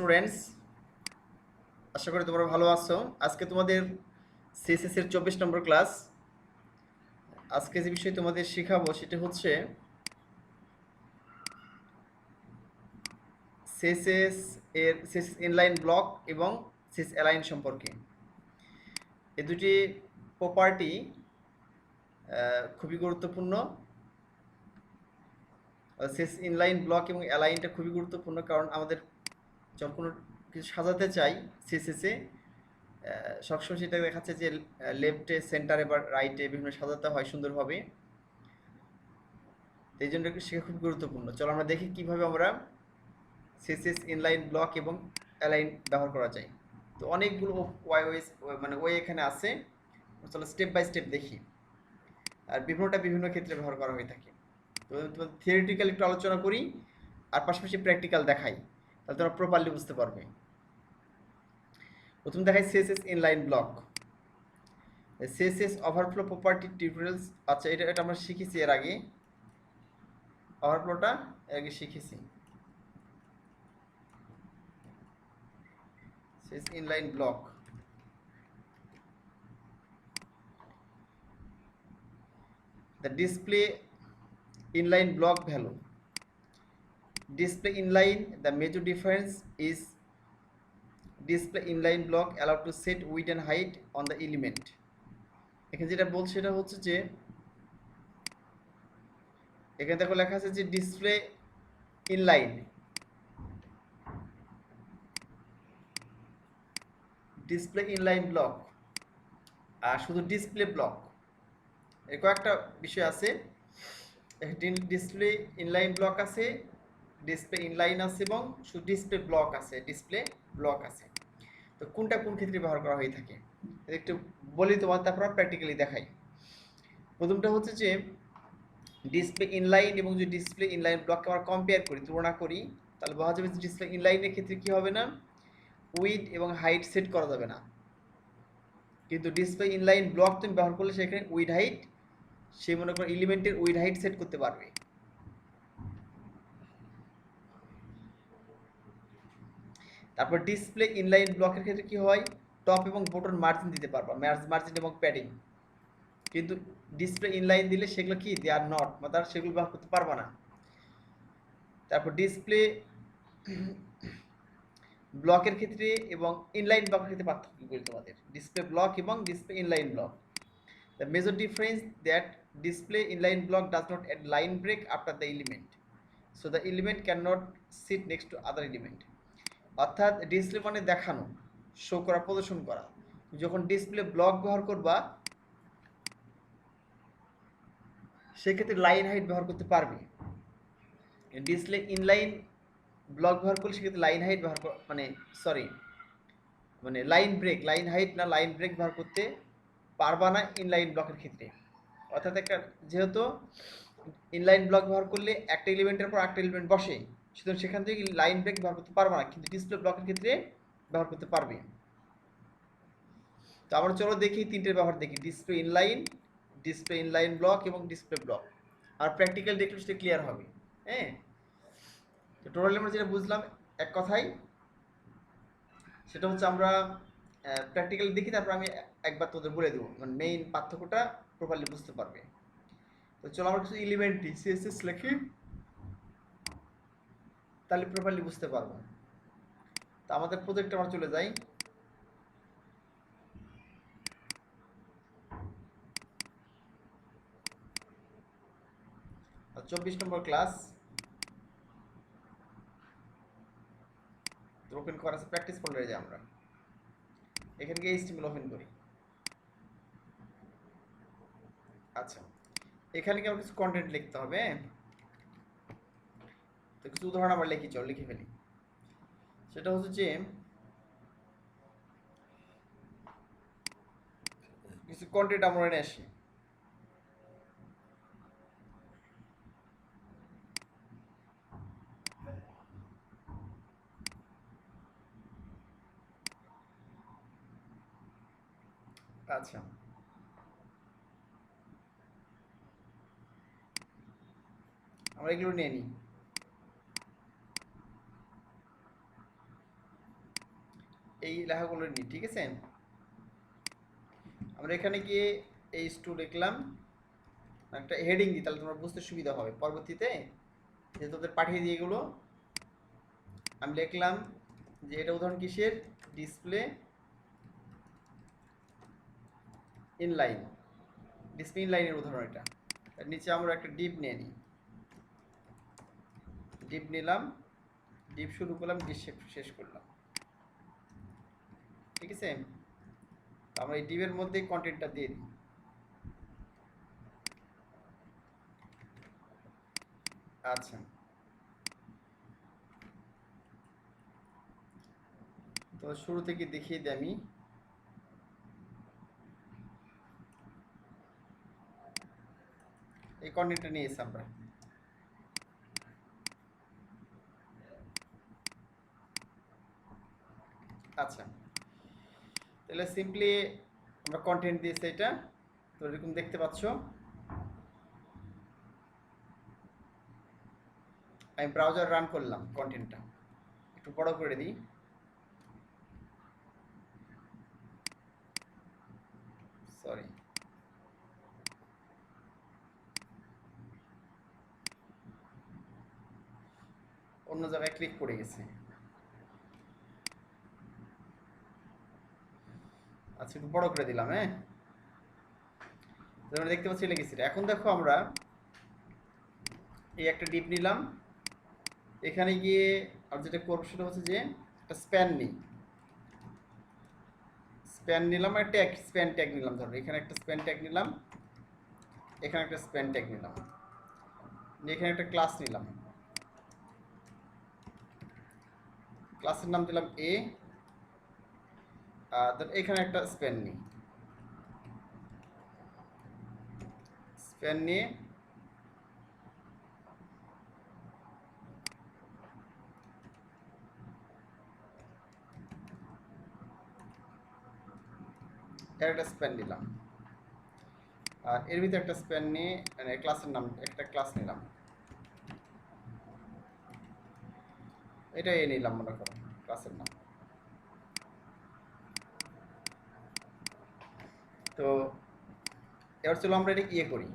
Students, আশা করি তোমরা ভালো আছো। আজকে তোমাদের সিএসএস এর 24 নম্বর ক্লাস। আজকে যে বিষয় তোমাদের শেখাবো সেটা হচ্ছে সিএসএস এর সিএসএস ইনলাইন ব্লক এবং সিএসএস অ্যালাইন সম্পর্কে। এই দুটি প্রপার্টি খুবই গুরুত্বপূর্ণ। সিএসএস ইনলাইন ব্লক এবং অ্যালাইনটা খুবই গুরুত্বপূর্ণ, কারণ আমাদের যখন কোনো কিছু সাজাতে চাই সিএসএসে সবসময় সেটা দেখাচ্ছে যে লেফটে, সেন্টারে বা রাইটে বিভিন্ন সাজাতে হয় সুন্দরভাবে। এই জন্য শেখা খুব গুরুত্বপূর্ণ। চলো আমরা দেখি কিভাবে আমরা সিএসএস ইনলাইন ব্লক এবং অ্যালাইন ব্যবহার করা যায়। তো অনেকগুলো ওয়ে এখানে আছে। চলো স্টেপ বাই স্টেপ দেখি। আর বিভিন্নটা বিভিন্ন ক্ষেত্রে ব্যবহার করা হয়ে থাকে। তো তোমার থিওরিটিক্যাল একটু আলোচনা করি আর পাশাপাশি প্র্যাকটিক্যাল দেখাই, তাহলে তোমরা প্রপারলি বুঝতে পারবে। প্রথম দেখাই CSS inline block. CSS overflow property tutorials. আচ্ছা, এটা আমরা শিখেছি এর আগে। ওভারফ্লোটা এর আগে শিখেছি। CSS inline block, the display inline block value. Display inline, the major difference is display inline block allowed to set width and height on the element. এখানে যেটা বলছে সেটা হচ্ছে যে এখানে দেখো লেখা আছে যে display inline, display inline block আর শুধু ডিসপ্লে ব্লক, এর কয়েকটা বিষয় আছে। ডিসপ্লে ইনলাইন ব্লক আছে, ডিসপ্লে ইনলাইন আছে এবং শুধু ডিসপ্লে ব্লক আছে, ডিসপ্লে ব্লক আছে। তো কোনটা কোন ক্ষেত্রে ব্যবহার করা হয়ে থাকে একটু বলি তোমার, তারপর প্র্যাকটিক্যালি দেখাই। প্রথমটা হচ্ছে যে ডিসপ্লে ইনলাইন এবং যদি ডিসপ্লে ইনলাইন ব্লককে আমরা কম্পেয়ার করি, তুলনা করি, তাহলে বলা যাবে যে ডিসপ্লে ইনলাইনের ক্ষেত্রে কি হবে না, উইডথ এবং হাইট সেট করা যাবে না। কিন্তু ডিসপ্লে ইনলাইন ব্লক তুমি ব্যবহার করলে সেখানে উইড হাইট, সে মনে করো এলিমেন্টের উইড হাইট সেট করতে পারবে। তারপর ডিসপ্লে ইনলাইন ব্লকের ক্ষেত্রে কি হয়, টপ এবং বটন মার্জিন দিতে পারবা, মার্জিন এবং প্যাডিং। কিন্তু ডিসপ্লে ইনলাইন দিলে সেগুলো কি দে আর নট, মানে সেগুলো ব্যবহার করতে পারবা না। তারপর ডিসপ্লে ব্লকের ক্ষেত্রে এবং ইনলাইন ব্লকের ক্ষেত্রে পার্থক্য করি তোমাদের, ডিসপ্লে ব্লক এবং display inline block. The major difference that display inline block does not add line break after the element, so the element can not sit next to other element. অর্থাৎ display মানে দেখানো, show করা, প্রদর্শন করা। যখন display block ব্যবহার করবা সেক্ষেত্রে লাইন হাইট ব্যবহার করতে পারবে। ডিসপ্লে ইনলাইন ব্লক ব্যবহার করলে সেক্ষেত্রে লাইন হাইট ব্যবহার লাইন ব্রেক, লাইন হাইট না লাইন ব্রেক ব্যবহার করতে পারবা না ইনলাইন ব্লকের ক্ষেত্রে। অর্থাৎ যেহেতু ইনলাইন ব্লক ব্যবহার করলে একটা এলিমেন্টের পর একটা এলিমেন্ট বসে, সুতরাং সেখান থেকে লাইন ব্রেক ব্যবহার করতে পারবা না, কিন্তু ডিসপ্লে ব্লকের ক্ষেত্রে ব্যবহার করতে পারবে। তো আমরা চলো দেখি তিনটের ব্যবহার দেখি, ডিসপ্লে ইনলাইন ব্লক এবং ডিসপ্লে ব্লক। আর প্র্যাকটিক্যাল দেখলে সেটা ক্লিয়ার হবে। হ্যাঁ, তো টোটালি আমরা যেটা বুঝলাম এক কথাই, সেটা হচ্ছে আমরা প্র্যাকটিক্যালি দেখি, তারপর আমি একবার তোদের বলে দেবো, মানে মেইন পার্থক্যটা প্রপারলি বুঝতে পারবে। তো চলো আমরা কিছু এলিমেন্টরি সিএসএস লিখি, তাহলে প্রপারলি বুঝতে পারবো। তো আমাদের প্রজেক্টে আমরা চলে যাই। 24 নম্বর ক্লাস ওপেন করা আছে, প্র্যাকটিস ফোল্ডারে যাই আমরা। এখানে গিয়ে এইচটিএমএল ওপেন করি। আচ্ছা, এখানে কি আমার কিছু কন্টেন্ট লিখতে হবে। তো কিছু উদাহরণ আমরা লিখে ফেলি। সেটা হচ্ছে যে কিছু কন্টেন্ট আমরা এনে আসি। আচ্ছা, আমরা এগুলো নিয়ে নিই। এই লেখাগুলো নিই, ঠিক আছে। আমরা এখানে গিয়ে H2 লিখলাম, একটা হেডিং দিই, তাহলে তোমার বুঝতে সুবিধা হবে পরবর্তীতে যে তোদের পাঠিয়ে দিয়ে এগুলো। আমি লিখলাম যে এটা উদাহরণ কিসের, ডিসপ্লে ইনলাইন, ডিসপ্লে ইনলাইনের উদাহরণ এটা। তার নিচে আমরা একটা ডিপ নিয়ে নিই, ডিপ নিলাম, ডিপ শুরু করলাম, ডিপ শেষ করলাম, ঠিক আছে। আমরা এই ডিপের মধ্যে কন্টেন্টটা দিয়ে দিই। আচ্ছা, তো শুরু থেকে দেখিয়ে দিই আমি। এই কন্টেন্টটা নিয়েছি আমরা। আচ্ছা, তাহলে সিম্পলি আমরা কন্টেন্ট দিয়েছি এটা, তো এরকম দেখতে পাচ্ছ। আমি ব্রাউজার রান করলাম, কন্টেন্টটা একটু বড় করে দিই। সরি, অন্য জায়গায় ক্লিক করে গেছে। আচ্ছা, একটু বড় করে দিলাম। হ্যাঁ, তোমরা দেখতে পাচ্ছি লিখেছি। এখন দেখো আমরা এই একটা ডিপ নিলাম, এখানে গিয়ে আমরা যেটা করবো সেটা হচ্ছে যে একটা স্প্যান নিই, স্প্যান নিলাম আর ট্যাগ, স্প্যান ট্যাগ নিলাম। ধরো এখানে একটা স্প্যান ট্যাগ নিলাম, এখানে একটা স্প্যান ট্যাগ নিলাম, এখানে একটা ক্লাস নিলাম, ক্লাসের নাম দিলাম এ। আর এখানে একটা স্প্যান নিই, স্প্যান নিয়ে একটা স্প্যান নিলাম, আর এর ভিতরে একটা স্প্যান নিয়ে মানে ক্লাসের নাম, একটা ক্লাস নিলাম, এটা এ নিলাম মনে করো ক্লাসের নাম। তো এবার চলো আমরা এটা ইয়ে করি,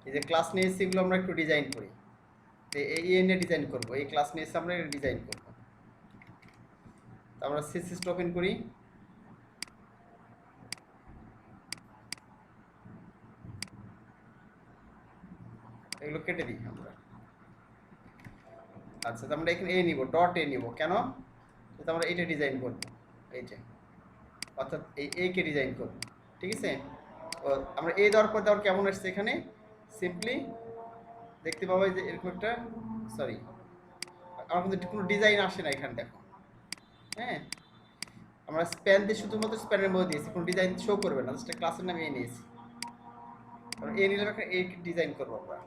এই যে ক্লাস নিয়েছি এগুলো আমরা একটু ডিজাইন করি। তো এই নিয়ে ডিজাইন করবো, এই ক্লাস নিয়েছি আমরা ডিজাইন করবো। তো আমরা সিস্টেম ওপেন করি, এগুলো কেটে দিই আমরা। আচ্ছা, তো আমরা এখানে এ নিব, ডট এ নিব, কেন? তো আমরা এইটা ডিজাইন করব, এইটা, অর্থাৎ এই এ কে ডিজাইন করব, ঠিক আছে। ও আমরা এ দেওয়ার পর দেওয়ার কেমন আসছে এখানে, সিম্পলি দেখতে পাবো যে এরকম একটা, সরি আমার কিন্তু কোনো ডিজাইন আসে না এখানে, দেখো। হ্যাঁ, আমরা স্প্যান দিয়ে শুধুমাত্র স্প্যানের মধ্যে দিয়েছি, কোনো ডিজাইন শো করবে না, জাস্ট ক্লাসের নামে এ নিয়েছি। এ নিলাম, একটা এ ডিজাইন করবো আমরা,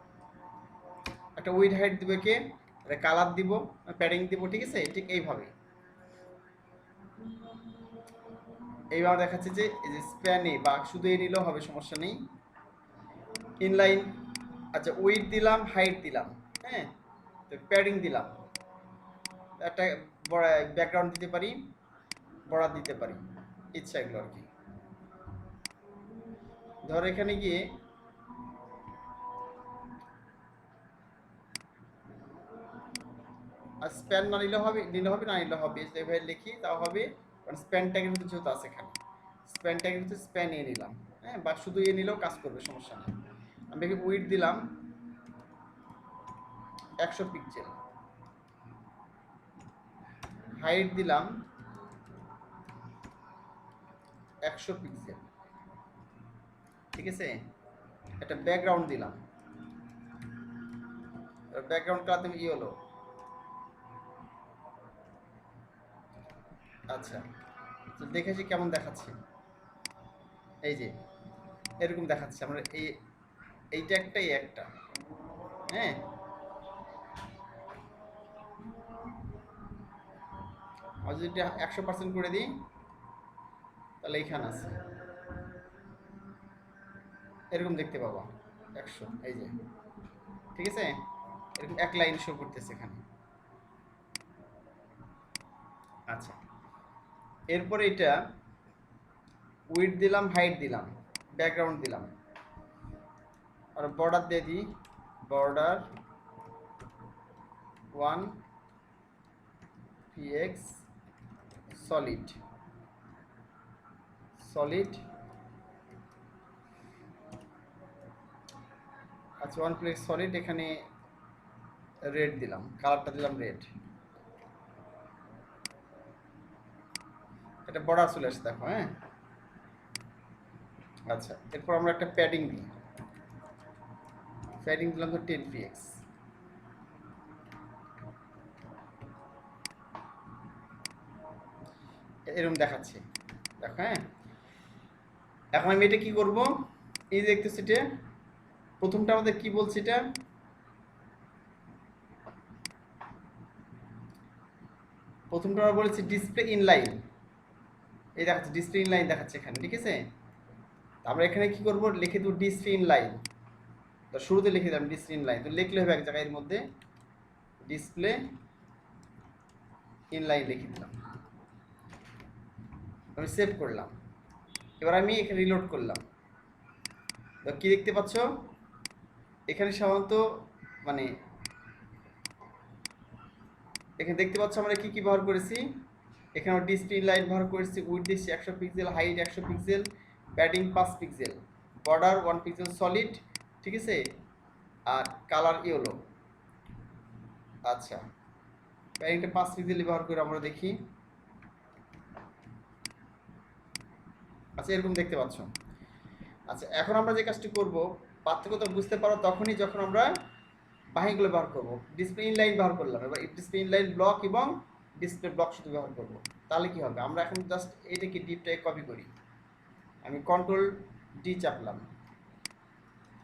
একটা উইড হাইট দিব, কে একটা কালার দিব, প্যাডিং দিব, ঠিক আছে। ঠিক এইভাবে এইবার দেখাচ্ছে যে এই যে স্প্যানে বা শুধু এ নিলেও হবে, সমস্যা নেই। ইনলাইন, আচ্ছা উইড দিলাম, হাইট দিলাম, হ্যাঁ, তো প্যাডিং দিলাম, একটা বড় ব্যাকগ্রাউন্ড দিতে পারি, বর্ডার দিতে পারি, ইচ্ছা এগুলো আর কি। ধর এখানে গিয়ে আর স্প্যান না নিলে হবে, নিলে হবে, না নিলে হবে, যেভাবে লিখি তাও হবে, কারণ স্প্যান ট্যাগের ভিতরে যেহেতু আছে এখানে, স্প্যান ট্যাগের ভিতরে স্প্যান এ নিলাম, হ্যাঁ, বা শুধু এ নিলেও কাজ করবে, সমস্যা নেই। আমি এখানে উইড দিলাম 100 পিক্সেল, হাইট দিলাম 100 পিক্সেল, ঠিক আছে। একটা ব্যাকগ্রাউন্ড দিলাম, ব্যাকগ্রাউন্ড কালার তুমি ই হলো, আচ্ছা, তো দেখেছি কেমন দেখাচ্ছে, এই যে এরকম দেখাচ্ছে। আমরা এই এইটা একটা, এই একটা, হ্যাঁ, আর যদি 100% করে দিই তাহলে এইখানে আছে, এরকম দেখতে পাবো 100, এই যে, ঠিক আছে, এরকম এক লাইন শো করতেছে এখানে। আচ্ছা, এরপরে এটা উইডথ দিলাম, হাইট দিলাম, ব্যাকগ্রাউন্ড দিলাম, আর বর্ডার দিয়ে দিই, বর্ডার 1 px সলিড আচ্ছা 1 px সলিড। এখানে রেড দিলাম, কালারটা দিলাম রেড। এটা বর্ডার চলে আসছে দেখো। হ্যাঁ, আচ্ছা এরপর আমরা একটা প্যাডিং দিই, প্যাডিং দিলাম তো 10 px। এরকম দেখাচ্ছে দেখো। হ্যাঁ, এখন আমি এটা কি করব, এই দেখতেছি এটা প্রথমটা আমাদের কি বলছে, এটা প্রথমটা আমরা বলেছি ডিসপ্লে ইনলাইন। এই দেখাচ্ছে ডিসপ্লে ইনলাইন দেখাচ্ছে এখানে, ঠিক আছে। আমরা এখানে কি করব, লিখে দেবো ডিসপ্লে ইনলাইন। তো শুরুতে লিখে দিলাম ডিসপ্লে ইনলাইন, তো লিখলে হবে এক জায়গায়, এর মধ্যে ডিসপ্লে ইনলাইন লিখে দিলাম, আমি সেভ করলাম। এবার আমি এখানে রিলোড করলাম, তো কি দেখতে পাচ্ছ এখানে সাধারণত মানে এখানে দেখতে পাচ্ছ আমরা কি কি ব্যবহার করেছি। এখানে ডিসপ্লে ইনলাইন ব্যবহার করেছি, উইডথ দিচ্ছি 100 pixel, height 100 pixel, padding 5 pixel, border 1 pixel solid, ঠিক আছে, আর কালার ইয়েলো। আচ্ছা প্যাডিংটা 5 পিক্সেল ব্যবহার করে আমরা দেখি। আচ্ছা এরকম দেখতে পাচ্ছ। আচ্ছা এখন আমরা যে কাজটি করব, পার্থক্যটা বুঝতে পারো তখনই যখন আমরা বাহিনীগুলো ব্যবহার করব। ডিসপ্লে ইনলাইন ব্যবহার করলাম, এবার ডিসপ্লে ইনলাইন ব্লক এবং ডিসপ্লে ব্লক শুধু ব্যবহার করব। তাহলে কি হবে, আমরা এখন জাস্ট এটাকে ডিপটাকে কপি করি, আমি কন্ট্রোল ডি চাপলাম,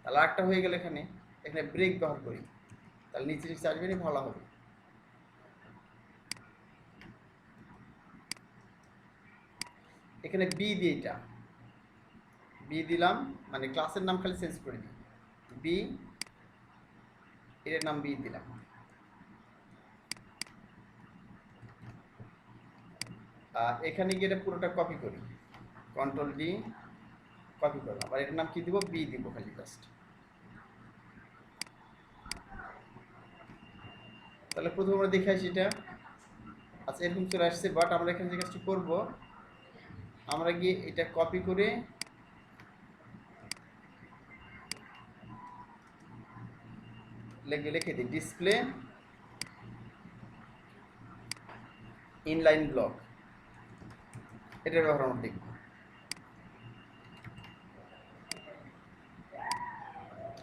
তাহলে আরেকটা হয়ে গেল। এখানে এখানে ব্রেক ব্যবহার করি, তাহলে নিচে নিচে আসবে না, ভালো হবে। এখানে বি দিয়ে, এটা বি দিলাম, মানে ক্লাসের নাম খালি চেঞ্জ করে দিই, বি এর নাম বি দিলাম। আর এখানে গিয়ে এটা পুরোটা কপি করি, কন্ট্রোল ডি কপি করলাম, আর এটার নাম কি দিব, বি দিব খালি জাস্ট। তাহলে প্রথমে আমরা দেখে আসি এটা। আচ্ছা এরকম চলে আসছে, বাট আমরা এখানে যে কাজটি করবো, আমরা গিয়ে এটা কপি করে লিখে দিই ডিসপ্লে ইনলাইন ব্লক, এটার ব্যবহার আমরা দেখব।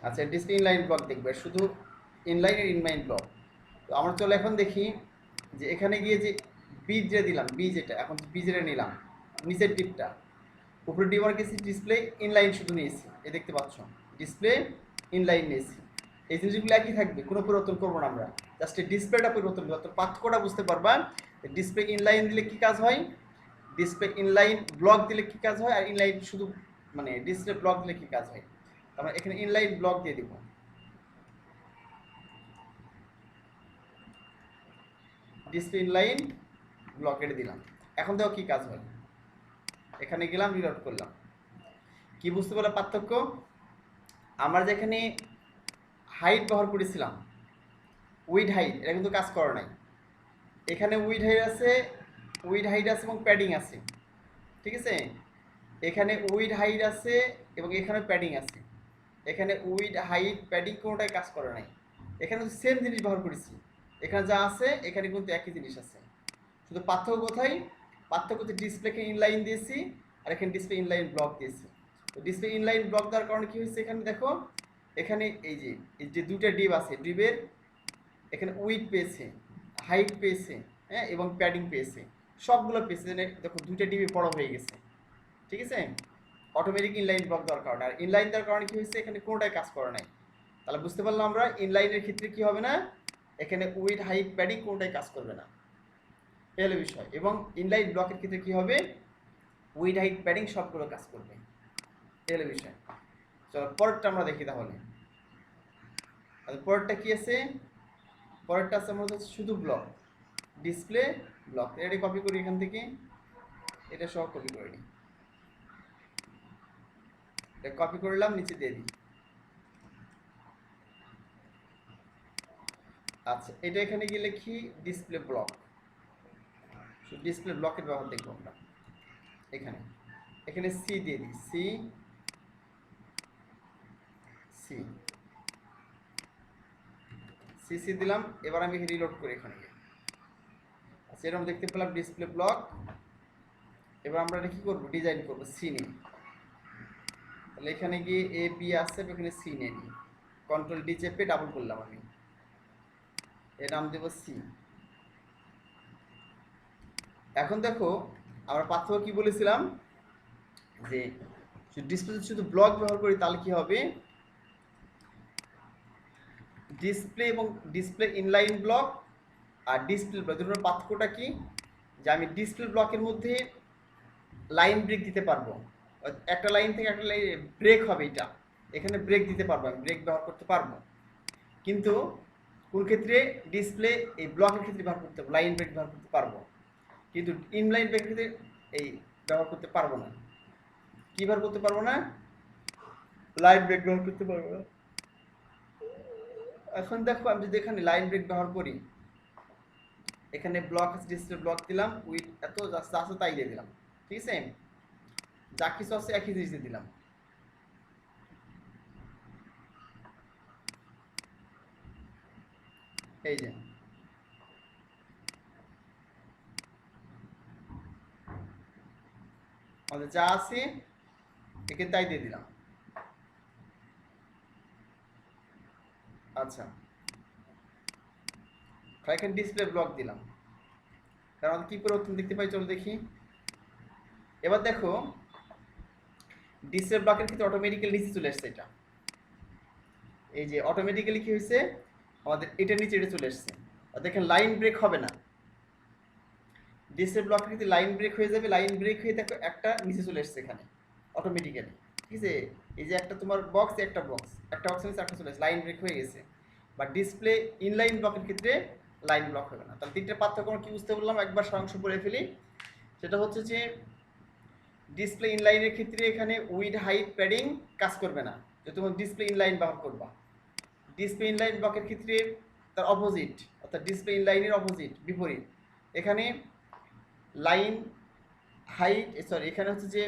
আচ্ছা ডিসপ্লে ইনলাইন ব্লক দেখবে, শুধু ইনলাইন আর ইনলাইন ব্লক। তো আমরা চলো এখন দেখি যে এখানে গিয়ে যে বীজ যে দিলাম, বীজ এটা এখন বীজের নিলাম, নিচের টিপটা উপরে ডি মার্ক গেছি, ডিসপ্লে ইনলাইন শুধু নিয়েছি, এ দেখতে পাচ্ছ ডিসপ্লে ইনলাইন নিয়েছি। এই জিনিসগুলো একই থাকবে, কোনো পরিবর্তন করবো না আমরা, জাস্ট এই ডিসপ্লেটা পরিবর্তন করবো। তো পার্থক্যটা বুঝতে পারবা, ডিসপ্লে ইনলাইন দিলে কি কাজ হয়, ডিসপ্লে ইনলাইন ব্লক দিলে কি কাজ হয়, আর ইনলাইন শুধু মানে ডিসপ্লে ব্লক দিলে কি কাজ হয়। আমরা এখানে ইনলাইন ব্লক দিয়ে দিব, ডিসপ্লে ইনলাইন ব্লক এটা দিলাম। এখন দেখো কি কাজ হয়, এখানে গেলাম, রিলোড করলাম, কি বুঝতে পারলাম পার্থক্য। আমরা যেখানে হাইট ব্যবহার করেছিলাম, উইড হাইট, এটা কিন্তু কাজ করে নাই। এখানে উইড হাইট আছে, উইড হাইট আছে এবং প্যাডিং আছে, ঠিক আছে। এখানে উইড হাইট আছে এবং এখানে প্যাডিং আছে। এখানে উইড হাইট প্যাডিং কোনোটাই কাজ করে নাই, এখানে সেম জিনিস ব্যবহার করেছি। এখানে যা আছে এখানে কিন্তু একই জিনিস আছে, শুধু পার্থক্য কোথায়, পার্থক্য হচ্ছে ডিসপ্লেকে ইনলাইন দিয়েছি আর এখানে ডিসপ্লে ইনলাইন ব্লক দিয়েছি। তো ডিসপ্লে ইনলাইন ব্লক দেওয়ার কারণে কী হয়েছে, এখানে দেখো এখানে এই যে দুইটা ডিপ আছে, ডিপের এখানে উইড পেয়েছে, হাইট পেয়েছে, হ্যাঁ, এবং প্যাডিং পেয়েছে, সবগুলো পেয়েছে। দেখো দুইটা ডিপে বড় হয়ে গেছে, ঠিক আছে, অটোমেটিক ইনলাইন ব্লক দেওয়ার কারণে। আর ইনলাইন দেওয়ার কারণে কী হয়েছে, এখানে কোনোটাই কাজ করে নাই। তাহলে বুঝতে পারলাম আমরা ইনলাইনের ক্ষেত্রে কী হবে না, এখানে উইড হাইট প্যাডিং কোনোটাই কাজ করবে না, এই হলো বিষয়। এবং ইনলাইন ব্লকের ক্ষেত্রে কী হবে, উইড হাইট প্যাডিং সবগুলো কাজ করবে, এই হলো বিষয়। চলো পরেরটা আমরা দেখি তাহলে। পরেরটা কি আছে, পরেরটা আছে আমাদের হচ্ছে শুধু ব্লক, ডিসপ্লে ব্লক। এটা কপি করি এখান থেকে, এটা সহ কপি করে নিই, এটা কপি করলাম, নিচে দিয়ে দিই। আচ্ছা, এটা এখানে গিয়ে লিখি ডিসপ্লে ব্লক। ডিসপ্লে ব্লকের ব্যবহার দেখবো আমরা। এখানে এখানে সি দিয়ে দিই, সি সি সি সি দিলাম। এবার আমি রিলোড করি এখানে গিয়ে। আচ্ছা, এরকম দেখতে পেলাম ডিসপ্লে ব্লক। এবার আমরা এটা কি করবো, ডিজাইন করবো, সি নিয়ে। তাহলে এখানে গিয়ে এ বি আছে, এখানে সি নিয়ে নিই। কন্ট্রোল ডি চেপে ডাবল করলাম আমি, এর নাম দেবো সি। এখন দেখো আমরা পার্থক্য কি বলেছিলাম, যে ডিসপ্লে শুধু ব্লক ব্যবহার করি তাহলে কি হবে, ডিসপ্লে এবং ডিসপ্লে ইনলাইন ব্লক আর ডিসপ্লে ব্লক দুটোর পার্থক্যটা কি, যে আমি ডিসপ্লে ব্লকের মধ্যে লাইন ব্রেক দিতে পারবো, একটা লাইন থেকে একটা লাইন ব্রেক হবে, এটা এখানে ব্রেক দিতে পারবো, আমি ব্রেক ব্যবহার করতে পারবো। কিন্তু কোন ক্ষেত্রে, ডিসপ্লে এই ব্লকের ক্ষেত্রে ব্যবহার করতে পারবো, লাইন ব্রেক ব্যবহার করতে পারবো, কিন্তু ইনলাইন ব্রেক ক্ষেত্রে এই ব্যবহার করতে পারবো না। কি ব্যবহার করতে পারবো না, লাইন ব্রেক ব্যবহার করতে পারবো না। এখন দেখো আমি যদি এখানে লাইন ব্রেক ব্যবহার করি, এখানে ব্লক আছে, ডিসপ্লে ব্লক দিলাম, উইথ এত যা আছে তাই দিয়ে দিলাম, ঠিক আছে, যা কিছু আছে একই জিনিস দিয়ে দিলাম। এই যে আমাদের যা আছে একে তাই দিয়ে দিলাম। আচ্ছা, এখানে ডিসপ্লে ব্লক দিলাম, কারণ কি পরিবর্তন দেখতে পাই, চলো দেখি। এবার দেখো ডিসপ্লে ব্লকের ক্ষেত্রে অটোমেটিক্যালি নিচে চলে আসছে এটা, এই যে অটোমেটিক্যালি কি হয়েছে, আমাদের এটা নিচে এটা চলে আসছে। দেখেন লাইন ব্রেক হবে না, ডিসপ্লে ব্লকের ক্ষেত্রে লাইন ব্রেক হয়ে যাবে, লাইন ব্রেক হয়ে দেখো একটা নিচে চলে আসছে এখানে অটোমেটিক্যালি, ঠিক আছে। এই যে একটা তোমার বক্স, একটা বক্স নিচে একটা চলে আসছে, লাইন ব্রেক হয়ে গেছে। বা ডিসপ্লে ইনলাইন ব্লকের ক্ষেত্রে লাইন ব্লক হবে না। তাহলে তিনটে পার্থক্য কি বুঝতে বললাম, একবার সারাংশ করে ফেলি। সেটা হচ্ছে যে ডিসপ্লে ইনলাইনের ক্ষেত্রে এখানে উইড হাইট প্যাডিং কাজ করবে না, যে তোমার ডিসপ্লে ইনলাইন ব্যবহার করবা। ডিসপ্লে ইনলাইন ব্লকের ক্ষেত্রে তার অপোজিট, অর্থাৎ ডিসপ্লে ইনলাইনের অপোজিট, বিপরীত। এখানে লাইন হাইট, সরি এখানে হচ্ছে যে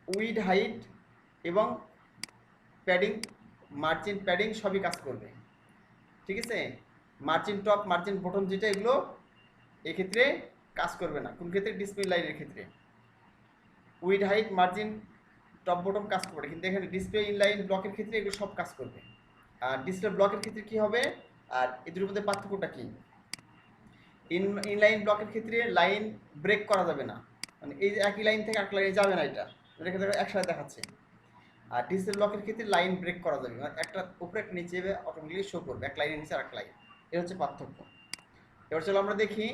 উইড হাইট এবং প্যাডিং, মার্জিন প্যাডিং সবই কাজ করবে, ঠিক আছে। মার্জিন টপ, মার্জিন বটম যেটা, এগুলো এক্ষেত্রে কাজ করবে না। কোন ক্ষেত্রে, ডিসপ্লে লাইনের ক্ষেত্রে weed height, margin, top bottom কাজ করবে, কিন্তু এখানে ডিসপ্লে ইনলাইন ব্লকের ক্ষেত্রে এগুলো সব কাজ করবে। আর ডিসপ্লে ব্লকের ক্ষেত্রে কি হবে, আর এদের মধ্যে পার্থক্যটা কি, ইনলাইন ব্লকের ক্ষেত্রে লাইন ব্রেক করা যাবে না, মানে এই যে একই লাইন থেকে এক লাইনে যাবে না, এটা একসাথে দেখাচ্ছে। আর ডিসপ্লে ব্লকের ক্ষেত্রে লাইন ব্রেক করা যাবে, মানে একটা উপরে একটা নিচে অটোমেটিকলি শো করবে, এক লাইনের নিচে আর এক লাইন, এটা হচ্ছে পার্থক্য। এবার চলো আমরা দেখি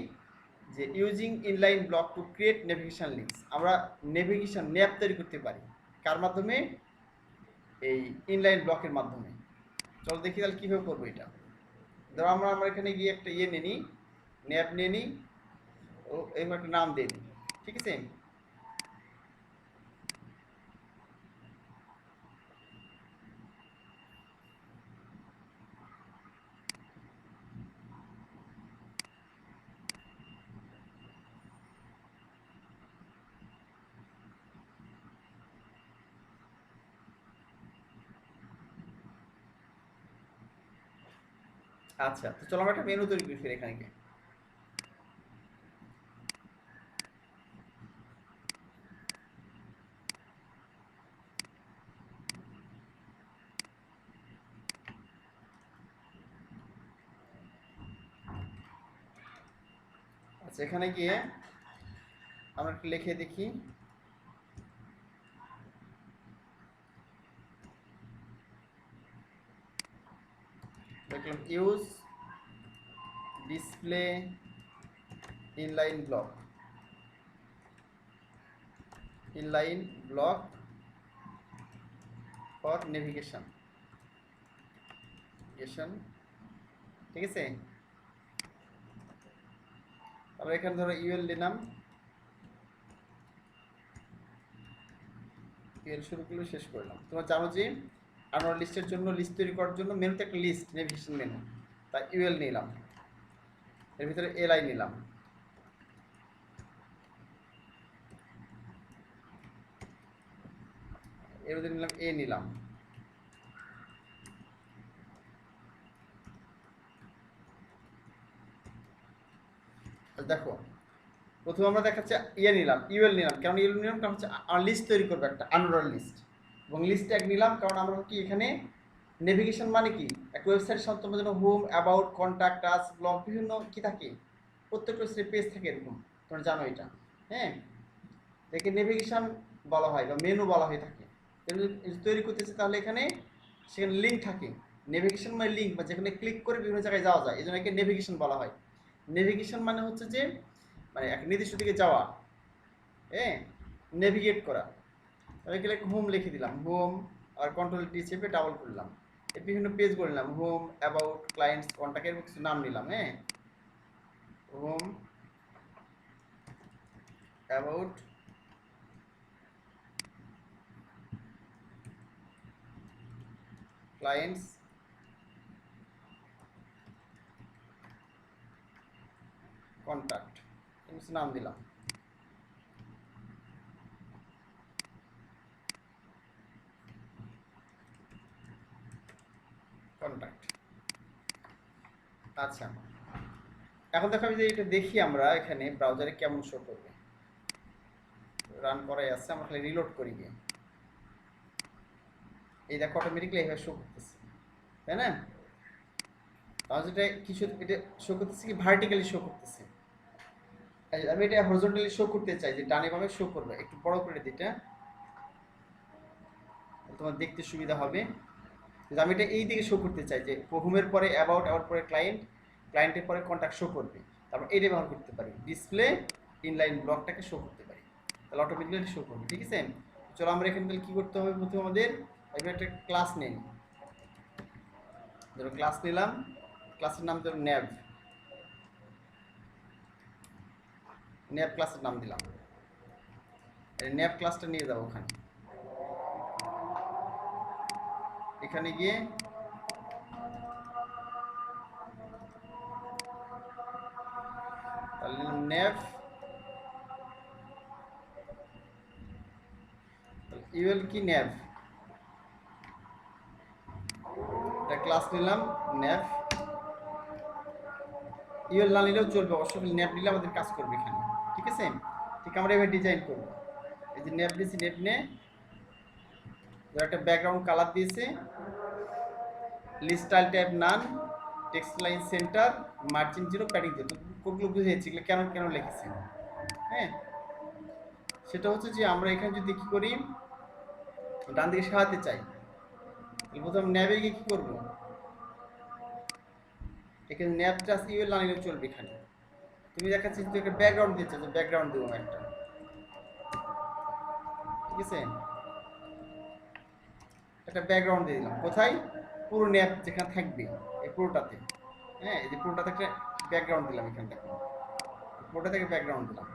যে using inline block to create navigation links, আমরা নেভিগেশন ম্যাপ তৈরি করতে পারি কার মাধ্যমে, এই ইনলাইন ব্লকের মাধ্যমে। চলো দেখি তাহলে কীভাবে করবো এটা। ধরো আমরা এখানে গিয়ে একটা ইয়ে নিয়ে নিই, ম্যাপ নিয়ে নিই, ও এবার একটা নাম দিয়ে দিই, ঠিক আছে। আচ্ছা, তো চলো আমরা একটা মেনু তৈরি করি ফিরে এখানে গিয়ে। আচ্ছা, এখানে গিয়ে আমরা একটু লিখে দেখি, দেখলাম use display inline block, inline block for navigation, ঠিক আছে। আমরা এখানে ধরো ইউএল নিলাম, এর শুরু করলে শেষ করলাম। তোমরা জানো যে আনোয়ার লিস্টের জন্য লিস্ট তৈরি করার জন্য মেনুতে একটা লিস্ট, নেভিগেশন মেনু, তাই ইউএল নিলাম, এর ভিতরে এলআই নিলাম, এর ভিতরে নিলাম এ নিলাম। দেখো প্রথমে আমরা দেখাচ্ছে ইয়ে নিলাম, ইউএল নিলাম। কেন ইউএল নিলাম? কারণ হচ্ছে লিস্ট তৈরি করবো একটা আনঅর্ডার লিস্ট, এবং লিস্ট ট্যাগ নিলাম কারণ আমরা কি এখানে নেভিগেশন মানে কি একটা ওয়েবসাইট সাধারণত জন্য home, about, contact, task, blog বিভিন্ন কি থাকে, প্রত্যেকটা ওয়েবসাইটে পেজ থাকে এরকম, তোমরা জানো এটা। হ্যাঁ, একে নেভিগেশন বলা হয় বা মেনু বলা হয়ে থাকে। তৈরি করতেছে তাহলে এখানে সেখানে লিঙ্ক থাকে, নেভিগেশন মানে লিঙ্ক, বা যেখানে ক্লিক করে বিভিন্ন জায়গায় যাওয়া যায়, এই জন্য একে নেভিগেশন বলা হয়। নেভিগেশন মানে হচ্ছে যে মানে এক নির্দিষ্ট দিকে যাওয়া, হ্যাঁ, নেভিগেট করা। আমি এখানে হোম লিখে দিলাম, হোম, আর কন্ট্রোল ডি চেপে ডাবল করলাম, এর বিভিন্ন পেজ করলাম, হোম, অ্যাবাউট, ক্লায়েন্টস, কন্ট্যাক্টের কিছু নাম নিলাম। হ্যাঁ, হোম, অ্যাবাউট, ক্লায়েন্টস, কন্ট্যাক্ট, কিছু নাম দিলাম। কন্ট্যাক্ট। আচ্ছা, এখন দেখো আমি যে এটা দেখি আমরা এখানে ব্রাউজারে কেমন শো করবে। রান করাই আছে, আমরা খালি রিলোড করি গিয়ে, এই দেখো অটোমেটিক্যালি এইভাবে শো করতেছে, তাই না? তাহলে এটা কিছু এটা শো করতেছে কি ভার্টিক্যালি শো করতেছে। আমি এটা হরিজন্টালি শো করতে চাই, যে ডানে বামে শো করবে, একটু বড় করে দিটা তোমার দেখতে সুবিধা হবে। আমি এটা এই দিকে শো করতে চাই, যে হোমের পরে অ্যাবাউট, অ্যাবাউট পরে ক্লায়েন্ট, ক্লায়েন্টের পরে কন্ট্যাক্ট শো করবে, তারপর এটা ব্যবহার করতে পারি, ডিসপ্লে ইনলাইন ব্লকটাকে শো করতে পারি, তাহলে অটোমেটিক্যালি শো করবে। ঠিক আছে, চলো আমরা এখানে তাহলে কী করতে হবে, প্রথমে আমাদের একটা ক্লাস নেই, ধরো ক্লাস নিলাম, ক্লাসের নাম ধরো ন্যাভ, ন্যাভ ক্লাসের নাম দিলাম, ন্যাভ ক্লাসটা নিয়ে যাবো ওখানে, এখানে গিয়ে তাহলে ন্যাভ ইউএল কি ন্যাভ, একটা ক্লাস নিলাম ন্যাভ, ইউএল না নিলেও চলবে, অবশ্য ন্যাভ নিলে আমাদের কাজ করবে এখানে। ঠিক আছে, ঠিক আমরা এবার ডিজাইন করবো, এই যে ন্যাভ দিয়েছি, ন্যাভ নিয়ে একটা ব্যাকগ্রাউন্ড কালার দিয়েছে, list style type none, text align centre, margin 0, padding 0, কোডগুলো বুঝেছি এগুলো কেন কেন লিখেছি। হ্যাঁ, সেটা হচ্ছে যে আমরা এখানে যদি কী করি, ডান দিকে সাজাতে চাই, প্রথম ন্যাবে গিয়ে কী করবো, এখানে ন্যাবটা ইউএল না নিলেও চলবে। এখানে তুমি দেখাচ্ছি তুই একটা ব্যাকগ্রাউন্ড দিচ্ছ, যে ব্যাকগ্রাউন্ড দেবো একটা, ঠিক আছে, একটা ব্যাকগ্রাউন্ড দিয়ে দিলাম, কোথায়, পুরো ন্যাব যেখানে থাকবে এই পুরোটাতে। হ্যাঁ, এই যে পুরোটাতে একটা ব্যাকগ্রাউন্ড দিলাম, এখানে দেখো পুরোটা থেকে ব্যাকগ্রাউন্ড দিলাম।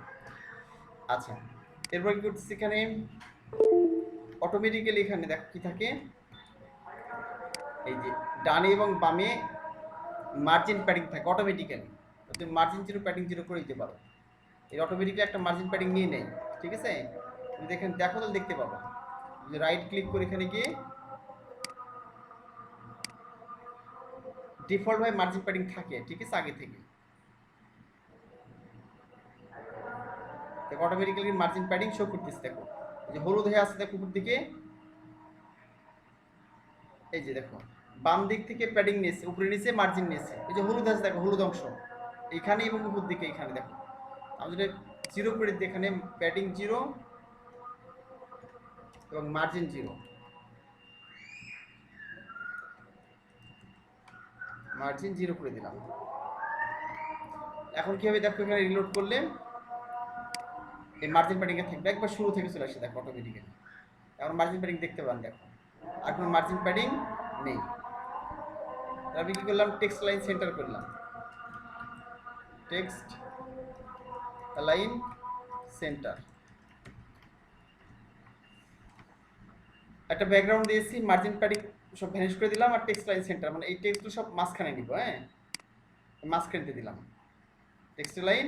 আচ্ছা, এরপর কি করতেছি, এখানে অটোমেটিক্যালি এখানে দেখো কি থাকে, এই যে ডানে এবং বামে মার্জিন প্যাডিং থাকে অটোমেটিক্যালি, তুমি মার্জিন 0, প্যাডিং 0 করে দিতে পারো, এই অটোমেটিক্যালি একটা মার্জিন প্যাডিং নিয়ে নেয়। ঠিক আছে, তুমি এখানে দেখো তাহলে দেখতে পাবা, যে রাইট ক্লিক করে এখানে গিয়ে ডিফল্ট ভাবে মার্জিন প্যাডিং থাকে। ঠিক আছে, আগে থেকে দেখো অটোমেটিক্যালি মার্জিন প্যাডিং শো করতেছে, দেখো এই যে হলুদ হয়ে আসছে, দেখো উপর দিকে, এই যে দেখো বাম দিক থেকে প্যাডিং নিয়েছে, উপরে নিচে মার্জিন নিয়েছে, এই যে হলুদ আছে, দেখো হলুদ অংশ এইখানে এবং উপর দিকে এখানে দেখো, আমি যদি 0 করে দিই, এখানে প্যাডিং 0 এবং মার্জিন 0, মার্জিন 0 করে দিলাম। এখন কি হবে দেখো, এখানে রিলোড করলে এই মার্জিন প্যাডিংয়ে থাকবে, একবার শুরু থেকে চলে আসে দেখো অটোমেটিক্যালি, এখন মার্জিন প্যাডিং দেখতে পান, দেখো আর কোনো মার্জিন প্যাডিং নেই। আমি কি করলাম, টেক্সট লাইন সেন্টার করলাম, টেক্সট লাইন সেন্টার, একটা ব্যাকগ্রাউন্ড দিয়েছি, মার্জিন প্যাডিং সব ভ্যানিশ করে দিলাম, আর টেক্সট লাইন সেন্টার, মানে এই টেক্সটগুলো সব মাঝখানে নিব। হ্যাঁ, মাঝখানে দিয়ে দিলাম, টেক্সট লাইন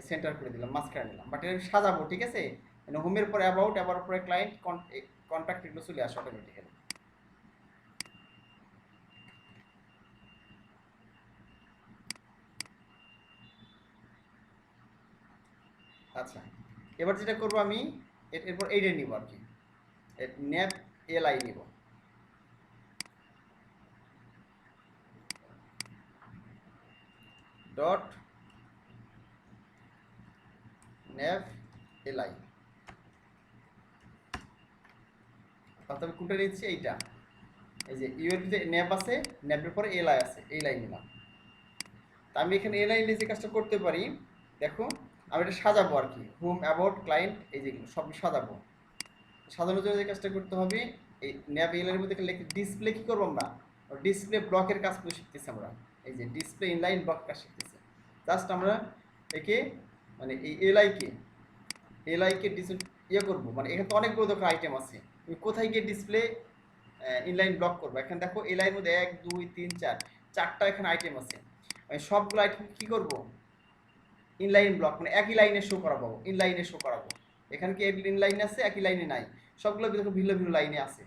সেন্টার করে দিলাম, মাঝখানে নিলাম, বাট এটা সাজাবো। ঠিক আছে, মানে হোমের পরে অ্যাবাউট, অ্যাবাউট পরে ক্লায়েন্ট, কন্ট্যাক্ট, এগুলো চলে আসে অটোমেটিক্যালি। আচ্ছা, এবার যেটা করবো আমি, এরপর এইটা নিব আর কি, ন্যাপ এলআই নিব। ডট ন্যাপ এলআই, অর্থাৎ কোনটা নিচ্ছি এইটা, এই যে ইউ এর যে ন্যাপ আছে, ন্যাপের পরে এলআই আছে, এই লাইন নিলাম। তা আমি এখানে এলআই নিয়ে যে কাজটা করতে পারি, দেখো আমি এটা সাজাবো আর কি, হোম, অ্যাবাউট, ক্লায়েন্ট, এই যেগুলো সব সাজাবো। সাজানোর জন্য যে কাজটা করতে হবে, এই ন্যাপ এলআই এর মধ্যে লিখে ডিসপ্লে কি করবো আমরা, ডিসপ্লে ব্লকের কাজ করে শিখতেছি আমরা। এই যে ডিসপ্লে ইনলাইন ব্লক কাজ শিখতেছি। জাস্ট আমরা একে, মানে এই এলআইকে ইয়ে করবো, মানে এখানে তো অনেকগুলো দরকার আইটেম আছে, তুমি কোথায় গিয়ে ডিসপ্লে ইনলাইন ব্লক করবো। এখানে দেখো এলআইয়ের মধ্যে 1 2 3 4 চারটা এখানে আইটেম আছে। আমি সবগুলো আইটেম কি করব, ইনলাইন ব্লক, মানে একই লাইনে শো করাবো, ইনলাইনে শো করাবো। এখানে কি ইনলাইন আছে, একই লাইনে নাই, সবগুলো দেখো ভিন্ন ভিন্ন লাইনে আছে।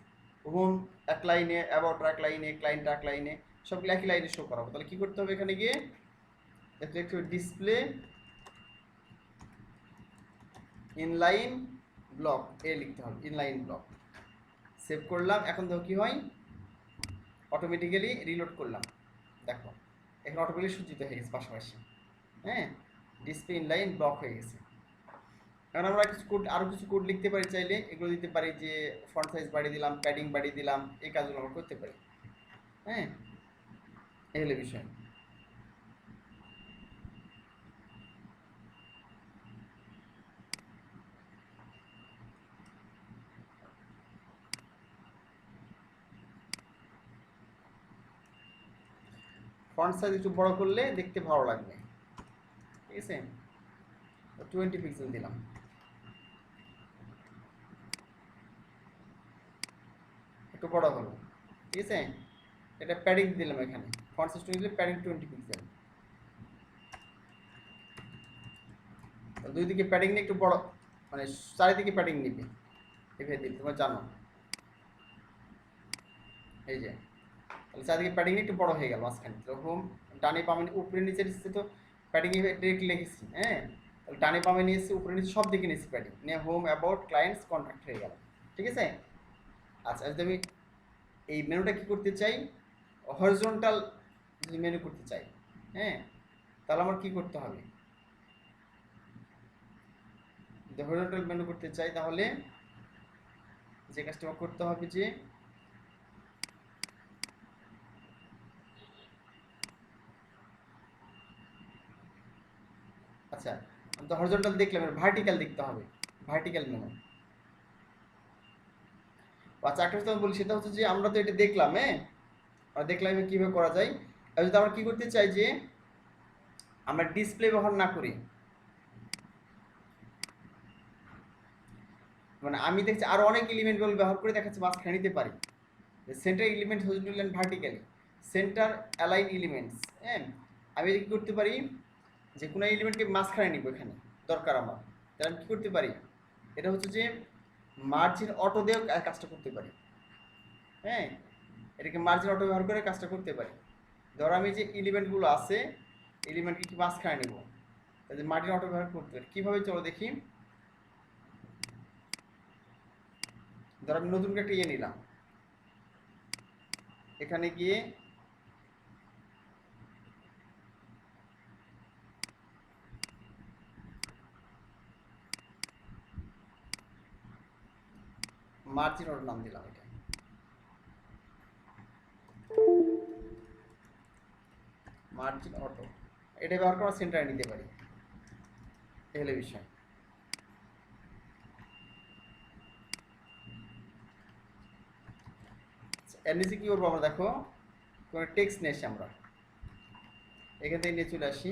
হোম এক লাইনে, অ্যাবাউট এক লাইনে, ক্লায়েন্ট এক লাইনে, সবগুলো একই লাইনে শো করাবো। তাহলে কি করতে হবে, এখানে গিয়ে একটু ডিসপ্লে ইনলাইন ব্লক এ লিখতে হবে, ইনলাইন ব্লক। সেভ করলাম। এখন দেখো কি হয়, অটোমেটিক্যালি রিলোড করলাম, দেখো এখন অটোমেটিক্যালি সজ্জিত হয়ে গেছে পাশাপাশি। হ্যাঁ, ডিসপ্লে ইনলাইন ব্লক হয়ে গেছে। এখন আমরা কিছু কোড, আরও কিছু কোড লিখতে পারি চাইলে, এগুলো দিতে পারি যে ফন্ট সাইজ বাড়িয়ে দিলাম, প্যাডিং বাড়িয়ে দিলাম, এই কাজগুলো আমরা করতে পারি। হ্যাঁ, এই হলো বিষয়। ফন্ট সাইজ একটু বড় করলে দেখতে ভালো লাগবে। ঠিক আছে, 20 পিক্সেল দিলাম। একটু বড় হলো। ঠিক আছে, এটা প্যাডিং দিলাম, এখানে ফন্ট সাইজ দিলে প্যাডিং 20 পিক্সেল। দুই দিকে প্যাডিং নিয়ে একটু বড়, মানে চারিদিকে প্যাডিং নিবে, এভাবে দিবে, তোমরা জানো। এই যে তাহলে চারিদিকে প্যাডিং একটু বড় হয়ে গেল মাঝখানে। হোম ডানে বামে উপরে নিচে নিচ্ছে, তো প্যাডিং ডিরেক্ট লিখেছি। হ্যাঁ, তাহলে ডানে বামে নিয়েছি, উপরে নিচে সব দিকে নিয়েছি প্যাডিং নিয়ে, হোম, অ্যাবাউট, ক্লায়েন্টস, কন্ট্যাক্ট হয়ে গেল। ঠিক আছে। আচ্ছা, যদি আমি এই মেনুটা কি করতে চাই, হরিজন্টাল যদি মেনু করতে চাই, হ্যাঁ, তাহলে আমার কি করতে হবে, যদি হরিজন্টাল মেনু করতে চাই, তাহলে যে কাজটা আমার করতে হবে যে, আচ্ছা আমি তো হরিজন্টাল দেখলাম, ভার্টিক্যাল দেখতে হবে, ভার্টিক্যাল মেনু। আচ্ছা, একটা কথা বলি, সেটা হচ্ছে যে আমরা তো এটা দেখলাম, হ্যাঁ, আমরা দেখলাম কীভাবে করা যায়। আর যদি আমরা কী করতে চাই যে আমরা ডিসপ্লে ব্যবহার না করি, মানে আমি দেখছি আরও অনেক এলিমেন্টগুলো ব্যবহার করে দেখাচ্ছে মাঝখানে নিতে পারি। Centre element horizontal vertically, centre align elements. হ্যাঁ, আমি কী করতে পারি, যে কোনো এলিমেন্টকে মাঝখানে নিব, এখানে দরকার আমার, তাহলে আমি কী করতে পারি, এটা হচ্ছে যে মার্জিন অটো দিয়েও কাজটা করতে পারি। হ্যাঁ, এটাকে মার্জিন অটো ব্যবহার করে কাজটা করতে পারি। ধরো আমি যে এলিমেন্টগুলো আছে, এলিমেন্টকে কি মাঝখানে নেব, তাহলে মার্জিন অটো ব্যবহার করতে পারি। কীভাবে চলো দেখি। ধরো আমি নতুন একটা ইয়ে নিলাম, এখানে গিয়ে মার্জিন অটো নাম দিলাম, এটা মার্জিন অটো, এটা ব্যবহার করে সেন্টারে নিতে পারি। এই হলো বিষয়। এর নিচে কী করবো আমরা, দেখো কোনো টেক্সট নিয়ে আসি আমরা, এখান থেকে নিয়ে চলে আসি,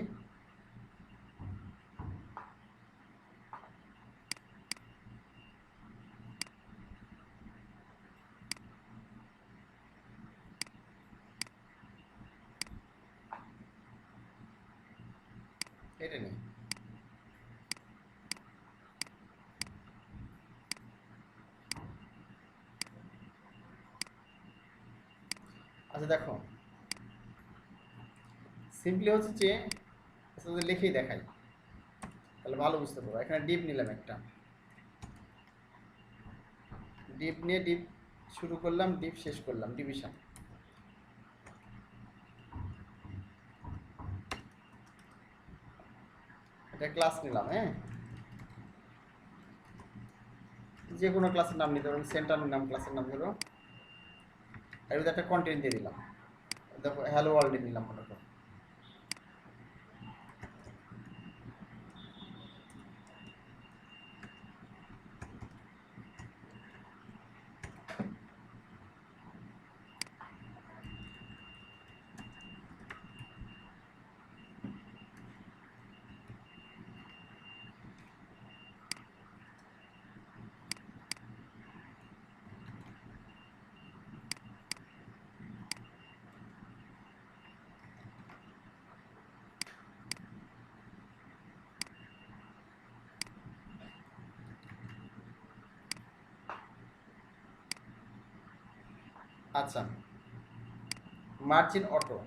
এটা নেই। আচ্ছা দেখো, সিম্পলি হচ্ছে যে লিখেই দেখাই, তাহলে ভালো বুঝতে পারবো। এখানে ডিপ নিলাম একটা, ডিপ নিয়ে ডিপ শুরু করলাম, ডিপ শেষ করলাম, ডিভিশন। এটা ক্লাস নিলাম, হ্যাঁ, যে কোনো ক্লাসের নাম নিতে পারবেন, সেন্টার নিলাম ক্লাসের নাম ধরো, এর মধ্যে একটা কন্টেন্ট দিয়ে দিলাম, দেখো হ্যালো ওয়ার্ল্ড নিলাম মনে করো। আচ্ছা, মার্জিন অটো,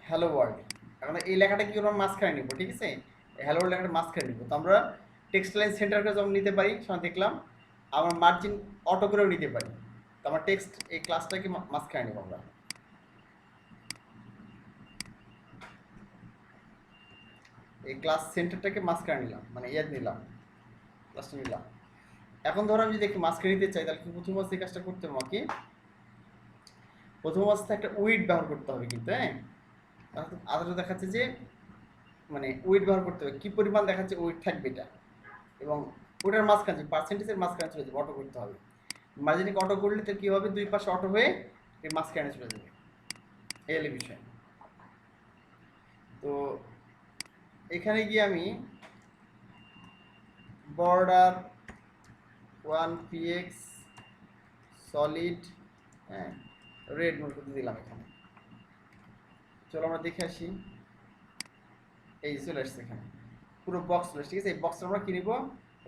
হ্যালো ওয়ার্ল্ড, এখন এই লেখাটা কি করবো, মাঝখানে নিব, ঠিক আছে, হ্যালো ওয়ার্ল্ড লেখাটা মাঝখানে নিব। তো আমরা টেক্সট লাইন সেন্টার করে যেমন নিতে পারি, সেমন দেখলাম আমার মার্জিন অটো করেও নিতে পারি। তো আমার টেক্সট এই ক্লাসটাকে মাঝখানে নিব আমরা, এই ক্লাস সেন্টারটাকে মাঝখানে নিলাম, মানে ইয়াদ নিলাম, ক্লাসটা নিলাম। এখন ধরো আমি যদি একটু মাঝখানে নিতে চাই, তাহলে প্রথম অবস্থায় কাজটা করতে হবে আমাকে, প্রথম অবস্থায় একটা উইড ব্যবহার করতে হবে কিন্তু, হ্যাঁ। আদারটা দেখাচ্ছে যে মানে উইড ব্যবহার করতে হবে, কি পরিমাণ দেখাচ্ছে উইড থাকবে এটা, এবং ওটার মাঝখানে পার্সেন্টেজের মাঝখানে চলে যাবে, অটো করতে হবে। মার্জিনিক অটো করলে তো কী হবে, দুই পাশে অটো হয়ে এই মাঝখানে চলে যাবে, এই হলো বিষয়। তো এখানে গিয়ে আমি বর্ডার 1px সলিড, হ্যাঁ, রেড মোড করতে দিলাম এখানে। চলো আমরা দেখে আসি, এই চলে আসছে এখানে পুরো বক্স চলে আসছে, ঠিক আছে। এই বক্সটা আমরা কি নিব,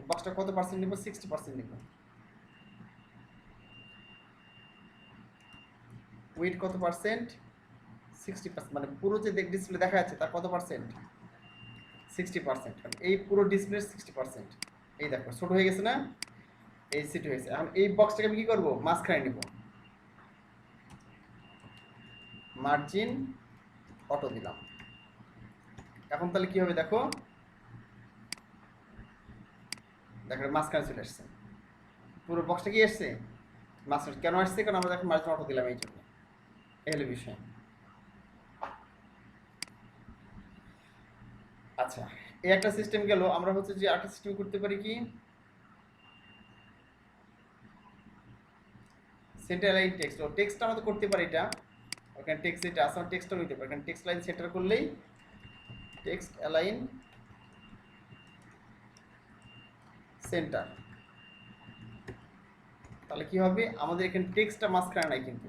বক্সটা কত পার্সেন্ট নিব, 60% নিব। উইড কত পার্সেন্ট, 60%, মানে পুরো যে ডিসপ্লে দেখা যাচ্ছে তার কত পার্সেন্ট, 60%। এই পুরো ডিসপ্লে 60%, এই দেখো ছোট হয়ে গেছে না, এই সিটি হয়েছে। এখন এই বক্সটাকে আমি কি করবো, মাঝখানে নিব, মার্জিন অটো দিলাম। এখন তাহলে কি হবে দেখো, দেখো মাঝখানে চলে আসছে, পুরো বক্সটা কি আসছে মাঝখানে। কেন আসছে, কারণ আমরা দেখো মার্জিন অটো দিলাম, এই জন্য। এই হলো বিষয়। আচ্ছা, এই একটা সিস্টেম গেল। আমরা হচ্ছে যে আরেকটা সিস্টেম করতে পারি কি, সেন্টার লাইন টেক্সট, ও টেক্সটটা আমাদের করতে পারি এটা, ওখানে টেক্সট এটা আছে, টেক্সটটা নিতে পারি। এখানে টেক্সট লাইন সেন্টার করলেই টেক্সট অ্যালাইন সেন্টার, তাহলে কি হবে, আমাদের এখানে টেক্সটটা মাঝখানে নাই, কিন্তু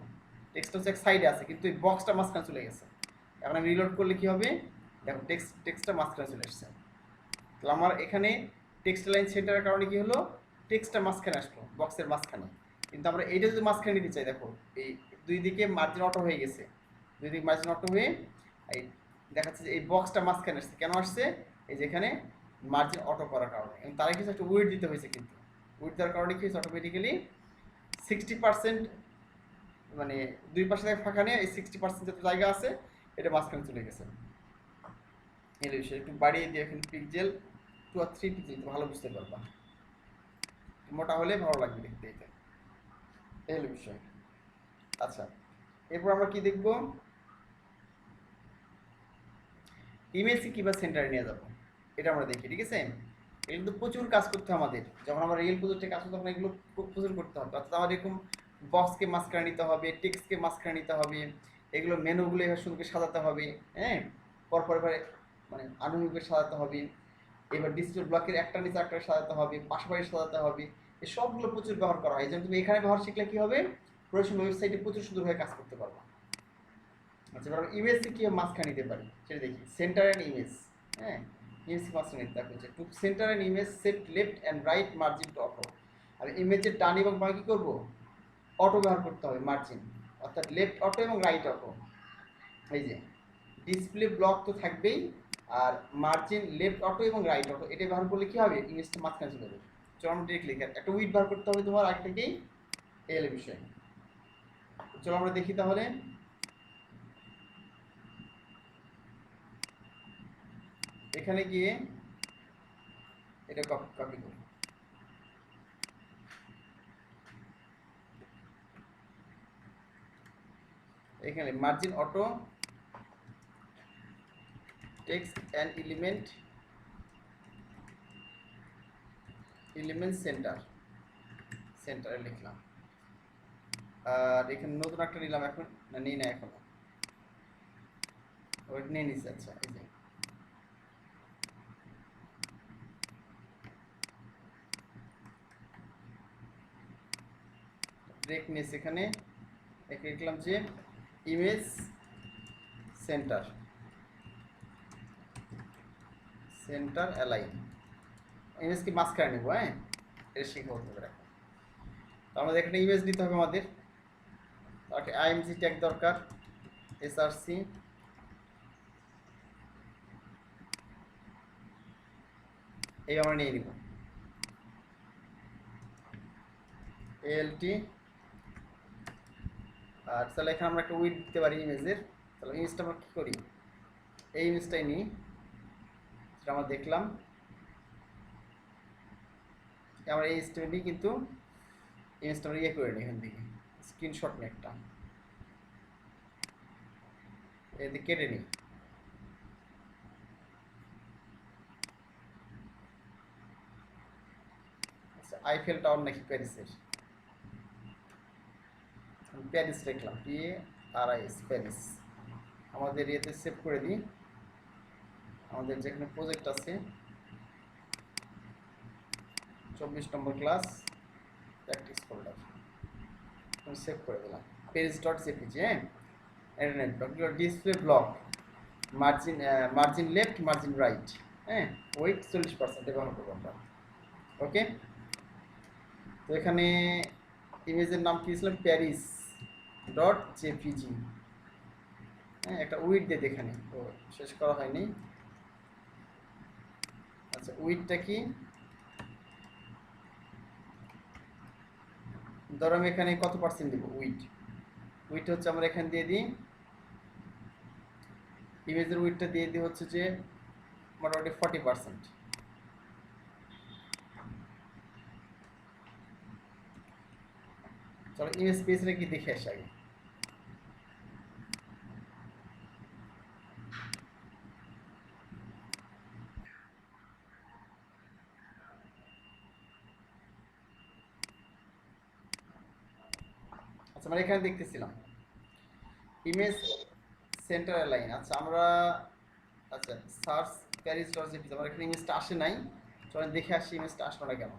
টেক্সটটা হচ্ছে এক সাইডে আছে, কিন্তু এই বক্সটা মাঝখানে চলে গেছে। এখন আমি রিলোড করলে কি হবে, দেখো টেক্সটটা মাঝখানে চলে এসেছে। তাহলে আমার এখানে টেক্সট লাইন সেন্টারের কারণে কি হলো, টেক্সটটা মাঝখানে আসলো, বক্সের মাঝখানে। কিন্তু আমরা এইটা যদি মাঝখানে নিতে চাই, দেখো এই দুই দিকে মার্জিন অটো হয়ে গেছে, দুই দিকে মার্জিন অটো হয়ে এই দেখাচ্ছে যে এই বক্সটা মাঝখানে আসছে। কেন আসছে, এই যেখানে মার্জিন অটো করার কারণে। এবং তারা কিছু একটা ওয়েট দিতে হয়েছে, কিন্তু ওয়েট দেওয়ার কারণে কি হয়েছে, অটোমেটিক্যালি 60%, মানে দুই পাশে থেকে ফাঁকা নিয়ে এই 60% যত জায়গা আছে এটা মাঝখানে চলে গেছে। এই বিষয় একটু বাড়িয়ে দিয়ে এখানে পিক্সেল 2 আর 3 পিক্সেল ভালো বুঝতে পারবা, মোটা হলে ভালো লাগবে দেখতে এটা, এই হলো বিষয়। আচ্ছা, এরপর আমরা কি দেখব, ইমেজকে কীভাবে সেন্টারে নিয়ে যাবো এটা আমরা দেখি, ঠিক আছে। এগুলো কিন্তু প্রচুর কাজ করতে হবে আমাদের, যখন আমরা রিয়েল প্রজেক্টে কাজ করতে তখন এগুলো প্রচুর করতে হবে। অর্থাৎ আমাদের এরকম বক্সকে মাঝখানে নিতে হবে, টেক্সটকে মাঝখানে নিতে হবে, এগুলো মেনুগুলো এবার সুন্দর সাজাতে হবে, হ্যাঁ, পরপর এবারে মানে আনুষ্ঠানিকভাবে সাজাতে হবে। এবার ডিজিটাল ব্লকের একটা নিচে একটা সাজাতে হবে, পাশাপাশি সাজাতে হবে, এই সবগুলো প্রচুর ব্যবহার করা হয়। এই জন্য তুমি এখানে ব্যবহার শিখলে কি হবে, প্রয়োজন ওয়েবসাইটে প্রচুর সুন্দরভাবে কাজ করতে পারবো। আচ্ছা, এবার ইমেজকে কীভাবে মাঝখানে নিতে পারি সেটা দেখি, সেন্টার অ্যান্ড ইমেজ। হ্যাঁ, ইমেজ মাস্টার নিতে হচ্ছে to centre and image set left and right margin to auto. আর ইমেজের ডান এবং বাঁ কি করবো, অটো ব্যবহার করতে হবে মার্জিন, অর্থাৎ লেফট অটো এবং রাইট অটো। এই যে ডিসপ্লে ব্লক তো থাকবেই, আর মার্জিন লেফট অটো এবং রাইট অটো এটা ব্যবহার করলে কি হবে, ইমেজটা মাঝখানে চলে যাবে। চলো আমরা ডিরেক্ট লিখে একটা উইড ব্যবহার করতে হবে তোমার আগে থেকেই, এই হলো বিষয়। চলো আমরা দেখি তাহলে। এখানে গিয়ে এটা কপি করি, এখানে margin auto text and element সেন্টারে লিখলাম। আর এখানে নতুন একটা নিলাম, এখন না নিই না এখন, ওইটা নিয়ে নিচ্ছি। আচ্ছা এই যে ব্রেকনেস, এখানে লিখলাম যে ইমেজ সেন্টার অ্যালাইন, ইমেজ কি মাঝখানে নেবো, হ্যাঁ এটা শিখে হতে পারে। তো আমাদের এখানে ইমেজ নিতে হবে আমাদের, ওকে আইএমজি ট্যাগ দরকার, এসআরসি এই আমরা নিয়ে নিব, এএলটি। আর তাহলে এখানে আমরা একটা উইড দিতে পারি ইমেজের। তাহলে ইমেজটা আমরা কী করি, এই ইমেজটাই নিই, সেটা আমরা দেখলাম। আমরা এই স্টেপে নিই, কিন্তু ইমেজটা আমরা ইয়ে করে নিই, এখান থেকে স্ক্রিনশট নিই একটা, এদিকে কেটে নিই। আচ্ছা আইফেল টাওয়ার নাকি প্যারিসের, প্যারিস লিখলাম, PARIS প্যারিস। আমাদের ইয়েতে সেভ করে দিই, আমাদের যেখানে প্রজেক্ট আছে 24 নম্বর ক্লাস প্র্যাকটিস ফোল্ডার, আমি সেভ করে দিলাম paris.jpg। হ্যাঁ, internet block, display block, margin left margin right, হ্যাঁ ওয়েট 40% ব্যবহার করবো আমরা। ওকে, তো এখানে ইমেজের নাম কি দিয়েছিলাম, paris.jpg। হ্যাঁ একটা উইড দিয়ে এখানে তো শেষ করা হয়নি। আচ্ছা উইডটা কি, ধরো আমি এখানে কত পার্সেন্ট দিব উইড হচ্ছে আমরা এখানে দিয়ে দিই, ইমেজের উইডটা দিয়ে দিই হচ্ছে যে মোটামুটি 40%। চলো ইমেজ পেজটা কি দেখে আসি আগে। আচ্ছা আমরা এখানে দেখতেছিলাম ইমেজ সেন্টার অ্যালাইন। আচ্ছা আমরা আচ্ছা সার্চ প্যারিস.jpg, আমার এখানে ইমেজটা আসে নাই, চলেন দেখে আসি ইমেজটা আসলো না কেন,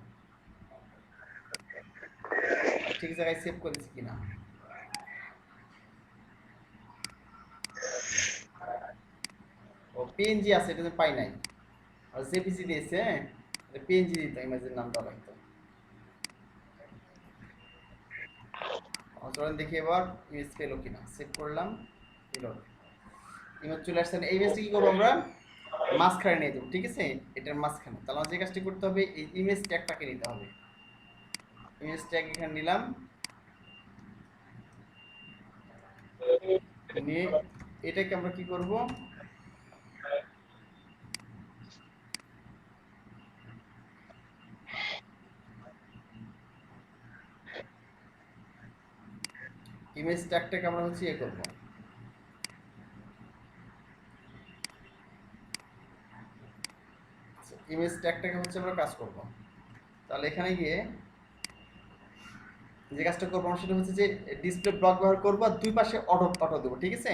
ঠিক জায়গায় সেভ করেছি কিনা। ও পিএনজি আছে, এটা পাই নাই, আর জেপিজি দিয়েছে, হ্যাঁ পিএনজি দিত, ইমেজের নামটা লাগতো। চলেন দেখি এবার ইমেজ পেলো কিনা, সেভ করলাম, ইমেজ চলে আসছে। এই ইমেজটা কি করবো আমরা, মাঝখানে নিয়ে যাবো, ঠিক আছে এটার মাঝখানে। তাহলে আমাদের যে কাজটি করতে হবে, এই ইমেজ ট্যাগটাকে নিতে হবে, ইমেজ ট্যাগ এখানে নিলাম, নিয়ে এটাকে আমরা কি করব, ইমেজ ট্যাগটাকে আমরা হচ্ছে ইয়ে করবো, ইমেজ ট্যাগটাকে হচ্ছে আমরা কাজ করব। তাহলে এখানে গিয়ে যে কাজটা করবো আমরা সেটা হচ্ছে যে ডিসপ্লে ব্লক ব্যবহার করবো, আর দুই পাশে অটো দেবো, ঠিক আছে।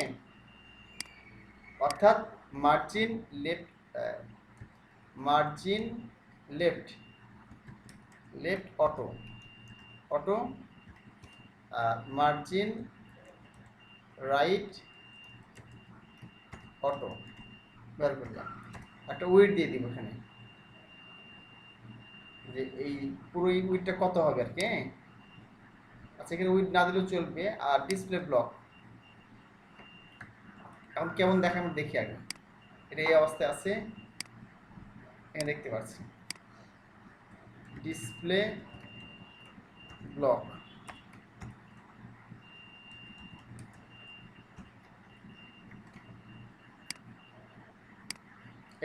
অর্থাৎ margin left margin left auto margin right auto ব্যবহার করলাম। একটা উইড দিয়ে দিব এখানে, যে এই পুরো এই উইডটা কত হবে আর কি। হ্যাঁ, আচ্ছা এখানে উইড না দিলেও চলবে। আর ডিসপ্লে ব্লক এখন কেমন দেখে আমরা দেখি আগে। এটা এই অবস্থায় আছে, এখানে দেখতে পাচ্ছি ডিসপ্লে ব্লক।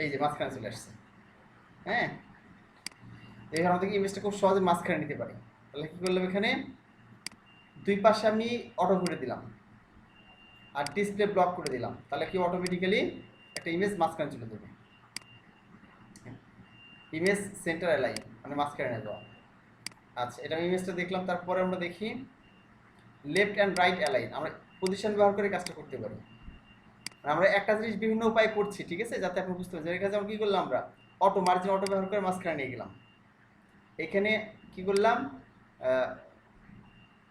এই যে মাঝখানে চলে আসছে। হ্যাঁ, এখানে আমাদের ইমেজটা খুব সহজে মাঝখানে নিতে পারি। তাহলে কি করলাম, এখানে দুই পাশে আমি অটো করে দিলাম আর ডিসপ্লে ব্লক করে দিলাম, তাহলে কি অটোমেটিক্যালি একটা ইমেজ মাঝখানে চলে যাবে। ইমেজ সেন্টার অ্যালাইন মানে মাঝখানে নিয়ে যাওয়া। আচ্ছা, এটা ইমেজটা দেখলাম। তারপরে আমরা দেখি লেফট অ্যান্ড রাইট অ্যালাইন। আমরা পজিশন ব্যবহার করে কাজটা করতে পারি। আমরা একটা জিনিস বিভিন্ন উপায় করছি, ঠিক আছে, যাতে আপনি বুঝতে পারছেন। এর কাছে আমরা কি করলাম, আমরা অটো মার্জিন অটো ব্যবহার করে মাঝখানে নিয়ে গেলাম। এখানে কি করলাম,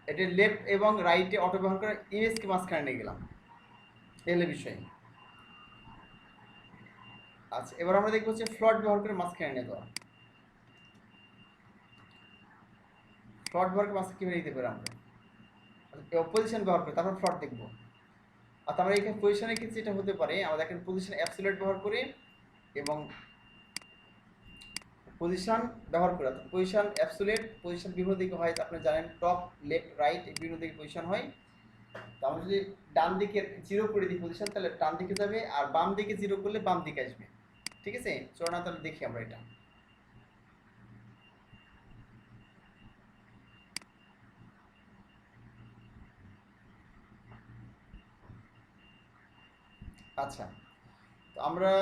এটা লেফট এবং রাইটে অটো ব্যবহার করে ইমেজকে মাঝখানে নিয়ে গেলাম, এলে বিষয়। আচ্ছা, এবার আমরা দেখবো হচ্ছে ফ্লট ব্যবহার করে মাঝখানে নিয়ে যাওয়া। ফ্লট ব্যবহার করে মাঝখানে কীভাবে নিতে পারি আমরা, পজিশন ব্যবহার করে তারপর ফ্লট দেখবো। অর্থাৎ আমরা এখানে পজিশনের ক্ষেত্রে যেটা হতে পারে, আমাদের এখানে পজিশন অ্যাবসলিউট ব্যবহার করে এবং পজিশন ব্যবহার করে, অর্থাৎ পজিশন অ্যাবসলিউট পজিশন বিভিন্ন দিকে হয়, আপনি জানেন টপ লেফট রাইট বিভিন্ন দিকে পজিশন হয়। তো আমরা যদি ডান দিকে 0 করে দিই পজিশন, তাহলে ডান দিকে যাবে, আর বাম দিকে 0 করলে বাম দিকে আসবে। ঠিক আছে, চলো না তাহলে দেখি আমরা এটা। আচ্ছা, তো আমরা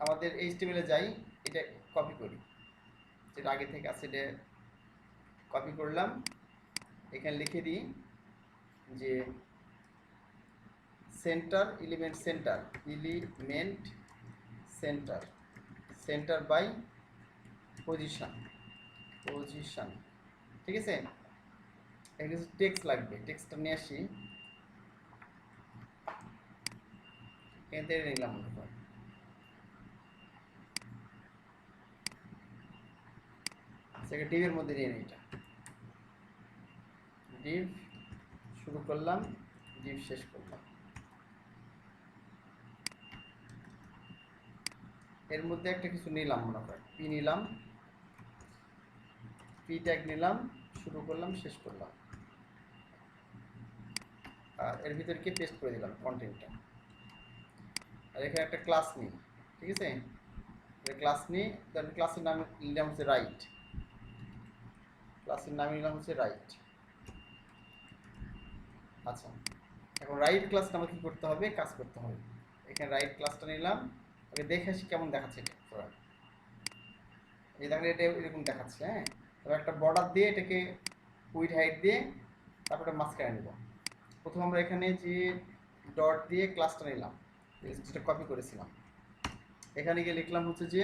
আমাদের এইচটিএমএলে যাই, এটা কপি করি, যেটা আগে থেকে আছে এটা কপি করলাম। এখানে লিখে দিই যে centre element centre element centre centre by position position. ঠিক আছে, এখানে কিছু টেক্সট লাগবে, টেক্সটটা নিয়ে আসি, এখান থেকে নিলাম। সেটা ডিভের মধ্যে নিয়ে নিই, এটা ডিভ শুরু করলাম, ডিভ শেষ করলাম। এর মধ্যে একটা কিছু নিলাম, মনে করেন পি নিলাম, পি ট্যাগ নিলাম, শুরু করলাম শেষ করলাম, আর এর ভিতরে কি পেস্ট করে দিলাম কন্টেন্টটা। আর এখানে একটা ক্লাস নিই, ঠিক আছে, ক্লাস নিই, তার ক্লাসের নাম নিলাম হচ্ছে রাইট, ক্লাসের নাম নিলাম হচ্ছে রাইট। আচ্ছা, এখন রাইট ক্লাসটা আমাকে কি করতে হবে, কাজ করতে হবে। এখানে রাইট ক্লাসটা নিলাম, ওকে দেখে আসি কেমন দেখাচ্ছে এটা। এই দেখেন এটা এরকম দেখাচ্ছে। হ্যাঁ, তবে একটা বর্ডার দিয়ে এটাকে উইড হাইট দিয়ে তারপরে মাঝখানে নেব। প্রথম আমরা এখানে যে ডট দিয়ে ক্লাসটা নিলাম, যেটা কপি করেছিলাম, এখানে গিয়ে লিখলাম হচ্ছে যে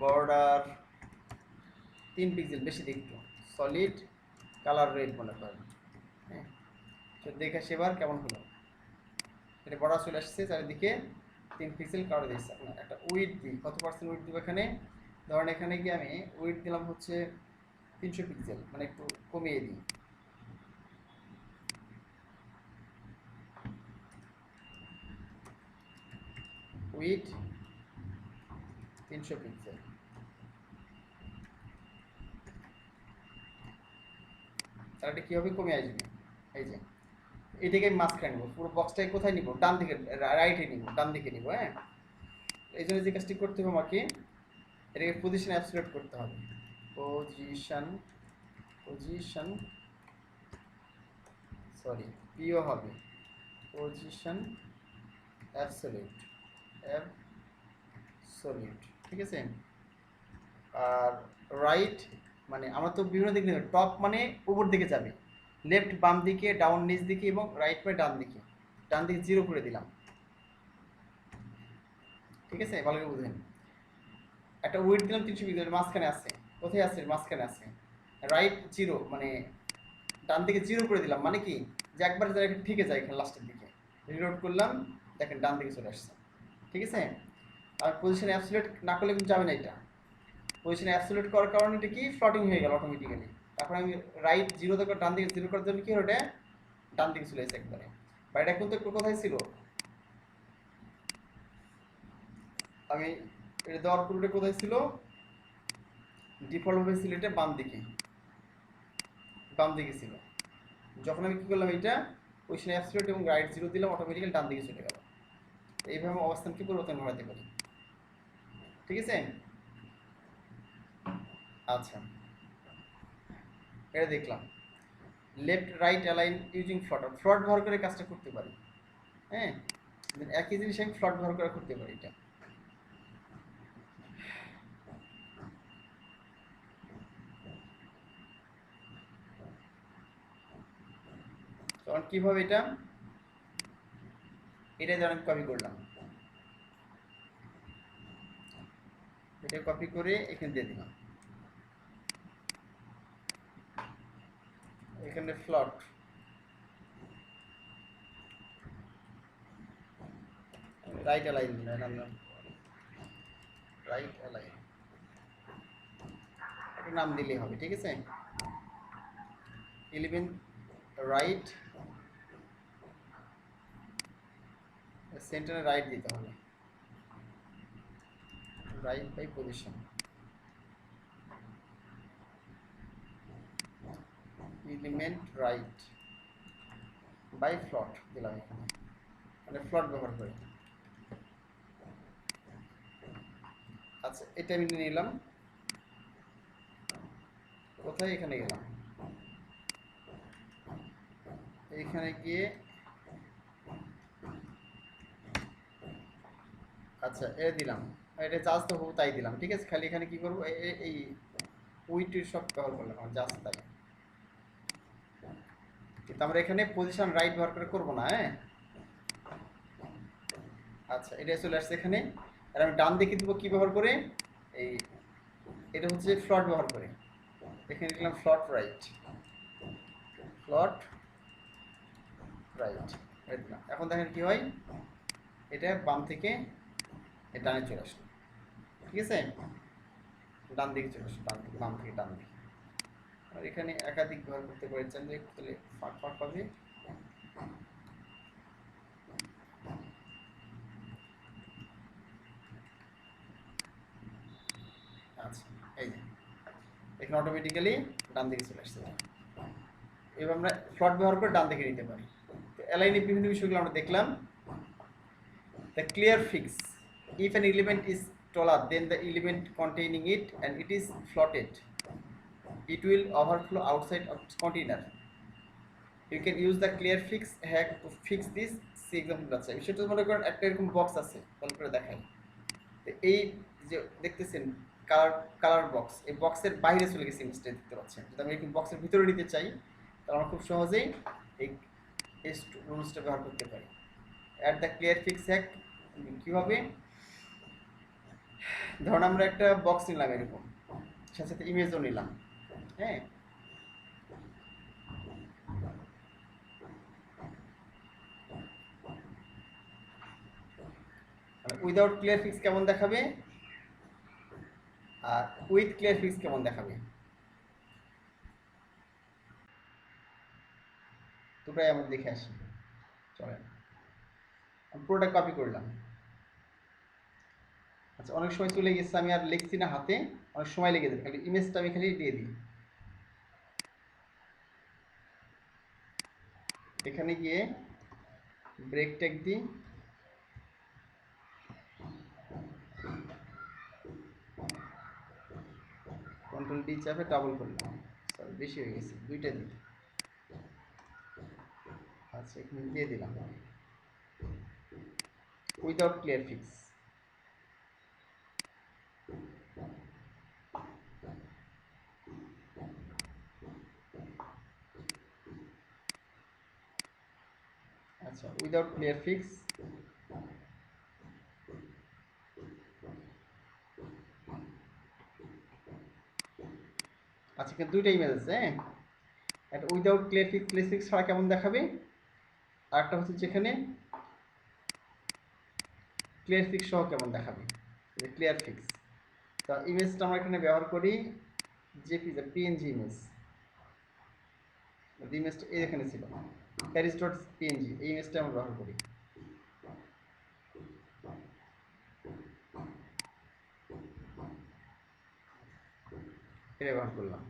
বর্ডার 3 পিক্সেল, বেশি দেখতো, সলিড কালার রেড মনে করেন। হ্যাঁ, তো দেখে সেবার কেমন হলো, এটা বর্ডার চলে আসছে চারিদিকে, 3 পিক্সেল কালার দিয়েছে। আপনার একটা উইড দিই, কত পার্সেন্ট উইড দিব এখানে, ধরেন এখানে গিয়ে আমি উইড দিলাম হচ্ছে 300 পিক্সেল, মানে একটু কমিয়ে দিই। Weed 300 pixel. তাহলে এটা কী হবে, কমে আসবে। এই যে এটাকে আমি মাঝখানে নিব, পুরো বক্সটাকে কোথায় নিব, ডান দিকে, রাইটে নিব, ডান দিকে নিব। হ্যাঁ, এই জন্য যে কাজটি করতে হবে আমাকে, এটাকে পজিশন অ্যাবসলিউট করতে হবে। পজিশন পজিশন সরি পিও হবে পজিশন অ্যাবসলিউট অ্যাবসলিউট। ঠিক আছে, আর রাইট মানে আমরা তো বিভিন্ন দিকে নেব, টপ মানে উপর দিকে যাবে, লেফট বাম দিকে, ডাউন নিচ দিকে, এবং রাইট মানে ডান দিকে। ডান দিকে 0 করে দিলাম। ঠিক আছে, ভালো করে বুঝলেন। একটা উইড দিলাম 300 পিক্সেল, মাঝখানে আছে, কোথায় আছে, মাঝখানে আছে। রাইট 0 মানে ডান দিকে 0 করে দিলাম, মানে কি যে একবার ঠিকে যায় এখানে লাস্টের দিকে। রিলোড করলাম, দেখেন ডান দিকে চলে আসছে, ঠিক আছে। আর পজিশন অ্যাবসলিউট না করলে কিন্তু যাবে না এটা। পজিশন অ্যাবসলিউট করার কারণে এটা কি ফ্লটিং হয়ে গেল অটোমেটিক্যালি। তারপরে আমি রাইট 0 থেকে ডান দিকে 0 করার জন্য কি হলো, এটা ডান দিকে চলে এসেছে একবারে। বা এটা কিন্তু একটু কোথায় ছিল, আমি এটা দেওয়ার পূর্বে কোথায় ছিল, ডিফল্ট ভাবে ছিল এটা বাম দিকে, বাম দিকে ছিল। যখন আমি কি করলাম, এটা পজিশন অ্যাবসলিউট এবং রাইট 0 দিলাম, অটোমেটিক্যালি ডান দিকে চলে গেল। এইভাবে অবস্থান কি পরিবর্তন ঘটাতে পারি, ঠিক আছে। আচ্ছা, এটা দেখলাম লেফট রাইট অ্যালাইন ইউজিং ফ্লট, ফ্লট ব্যবহার করে কাজটা করতে পারি। হ্যাঁ, একই জিনিস আমি ফ্লট ব্যবহার করে করতে পারি এটা। তখন কিভাবে এটা, এটা যেন আমি কপি করলাম, এটা কপি করে এখানে দিয়ে দিলাম, এখানে ফ্লট রাইট অ্যালাইন, রাইট অ্যালাইন একটা নাম দিলেই হবে, ঠিক আছে। 11 রাইট, সেন্টারে রাইট দিতে হবে, right by position, element right by float দিলাম এখানে, মানে ফ্লট ব্যবহার করে। আচ্ছা, এটা আমি নিলাম কোথায়, এখানে গেলাম, এখানে গিয়ে আচ্ছা এ দিলাম, এটা জাস্ট তো তাই দিলাম, ঠিক আছে। খালি এখানে কি করবো, এই উইট সব ব্যবহার করলাম জাস্ট তাই, কিন্তু আমরা এখানে পজিশন রাইট ব্যবহার করে করবো না, হ্যাঁ। আচ্ছা, এটা চলে আসছে এখানে। আর আমি ডান দিকে দিব কি ব্যবহার করে, এই এটা হচ্ছে ফ্লট ব্যবহার করে, এখানে লিখলাম ফ্লট রাইট, ফ্লট রাইট দিলাম। এখন দেখেন কি হয়, এটা বাম থেকে ডানে চলে আসলো, ঠিক আছে। ডান দিকে চলে আসলো, ডান দিকে, বাম থেকে ডান দিকে। আর এখানে একাধিক ব্যবহার করতে পারছেন, যে তাহলে ফাঁক ফাঁক পাবে। আচ্ছা, এই যে এখানে অটোমেটিক্যালি ডান দিকে চলে আসছে। এবার আমরা ফ্লট ব্যবহার করে ডান দিকে নিতে পারি। অ্যালাইনের বিভিন্ন বিষয়গুলো আমরা দেখলাম। The clear fix, if an element is taller than the element containing it and it is floated, it will overflow outside of its container. You can use the clear fix hack to fix this. See example আছে, বিষয়টা মনে করেন একটা এরকম box আছে, ভালো করে দেখাই। তো এই যে দেখতেছেন কালার, কালার বক্স, এই বক্সের বাইরে চলে গেছে ইমেজটা দেখতে পাচ্ছেন। যদি আমি এরকম বক্সের ভিতরে নিতে চাই, তাহলে আমরা খুব সহজেই এই রুলসটা ব্যবহার করতে পারি। At the clear fix hack কীভাবে, ধরুন আমরা একটা বক্স নিলাম এরকম, সাথে সাথে ইমেজও নিলাম, হ্যাঁ। উইদাউট ক্লিয়ার ফিক্স কেমন দেখাবে আর উইথ ক্লিয়ার ফিক্স কেমন দেখাবে, দুটাই আমরা দেখে আসি। চলেন পুরোটা কপি করলাম। আচ্ছা, অনেক সময় চলে গেছে, আমি আর লিখছি না হাতে, অনেক সময় লেগে যাবে, খালি ইমেজটা আমি খালি দিয়ে দিই। এখানে গিয়ে ব্রেক ট্যাগ দিই, কন্ট্রোল ডি চাপে ডাবল করলাম, সরি বেশি হয়ে গেছে, দুইটা দিই। আচ্ছা, এখানে দিয়ে দিলাম উইদাউট ক্লিয়ার ফিক্স। আচ্ছা, উইদাউট ক্লিয়ার ফিক্স, আচ্ছা কিন্তু দুইটা ইমেজ আছে, হ্যাঁ। একটা without clear fix, clear fix ছাড়া কেমন দেখাবে, আর একটা হচ্ছে যেখানে ক্লিয়ার ফিক্স সহ কেমন দেখাবে, যে ক্লিয়ার ফিক্স। তা ইমেজটা আমরা এখানে ব্যবহার করি জেপিজি, পিএনজি ইমেজ। ইমেজটা এখানে ছিল প্যারিস ডট পিএনজি, এই ইমেজটা আমরা ব্যবহার করি। এটা ব্যবহার করলাম।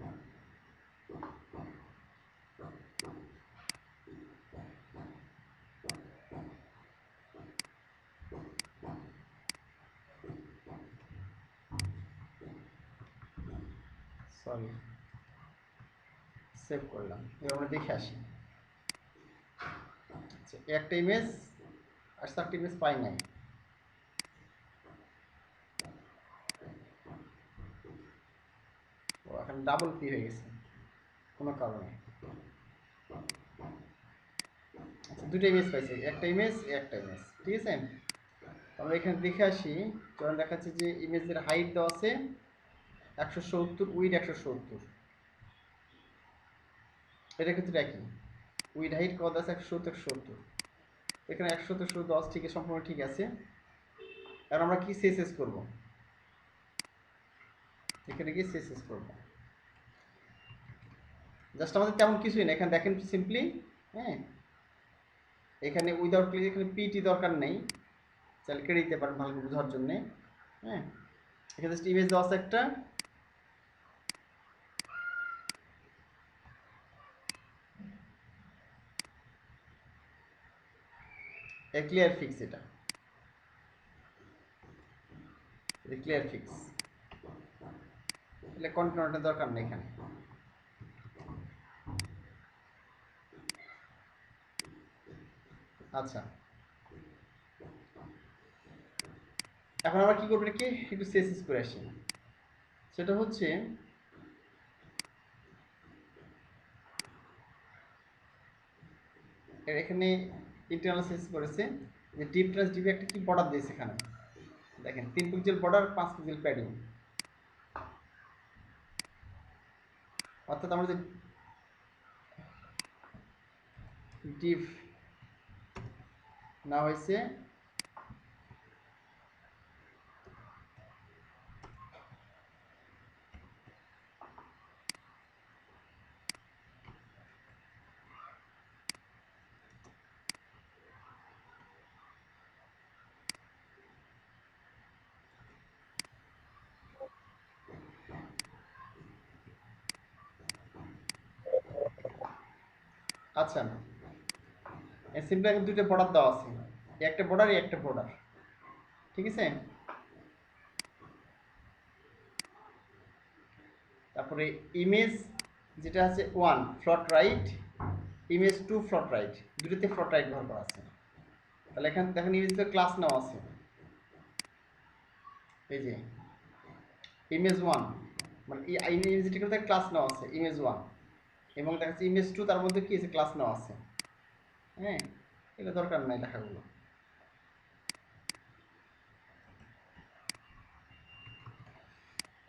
সরি, সেভ করলাম। এবার আমরা দেখে আসি। আচ্ছা, একটা ইমেজ আর চারটি ইমেজ পাই নাই। ও এখন ডাবল পি হয়ে গেছে কোনো কারণে। আচ্ছা, দুটো ইমেজ পাইছি, একটা ইমেজ একটা ইমেজ, ঠিক আছে। আমরা এখানে দেখে আসি। যখন দেখাচ্ছি যে ইমেজের হাইট দেওয়া আছে 170, উইড 170, এটা ক্ষেত্রে একই। উইড হাইট কত আছে 170, 170, এখানে 170, 10 ঠিক আছে, সম্পূর্ণ ঠিক আছে। আর আমরা কি সিএসএস করব, এখানে গিয়ে সিএসএস করব। জাস্ট আমাদের তেমন কিছুই না, এখানে দেখেন সিম্পলি, হ্যাঁ এখানে উইদাউট ক্লিক, এখানে পিটি দরকার নেই, চাইলে কেটে দিতে পারেন ভালো করে বোঝার জন্যে। হ্যাঁ, এখানে জাস্ট ইমেজ দেওয়া আছে একটা, ক্লিয়ার ফিক্স, এটা ক্লিয়ার ফিক্স, এটা কন্টিনিউটা দরকার নেই এখানে। আচ্ছা, এখন আমরা কি করবো, কি একটু সিএসএস করে আসি। সেটা হচ্ছে এখানে ইন্টারনাল সিএসএস করেছে যে ডিপ প্লাস ডিপি একটা কি বর্ডার দিয়েছে এখানে, দেখেন 3 পিক্সেল বর্ডার, 5 পিক্সেল প্যাডিং। অর্থাৎ আমরা যে ডিপ না হয়েছে আচ্ছা, সিম্পলি এখন দুইটা বর্ডার দেওয়া আছে, একটা বর্ডার একটা বর্ডার, ঠিক আছে। তারপরে ইমেজ যেটা আছে 1 ফ্লট রাইট, ইমেজ 2 ফ্লট রাইট, দুটোতে ফ্লট রাইট ব্যবহার করা আছে। তাহলে এখানে দেখেন ইমেজের ক্লাস নেওয়া আছে, এই যে ইমেজ 1, মানে এই ইমেজটাকে ক্লাস নেওয়া আছে ইমেজ 1, এবং দেখা যাচ্ছে ইমেজ 2 তার মধ্যে কি আছে, ক্লাস নেওয়া আছে। হ্যাঁ, এটা দরকার নাই লেখাগুলো।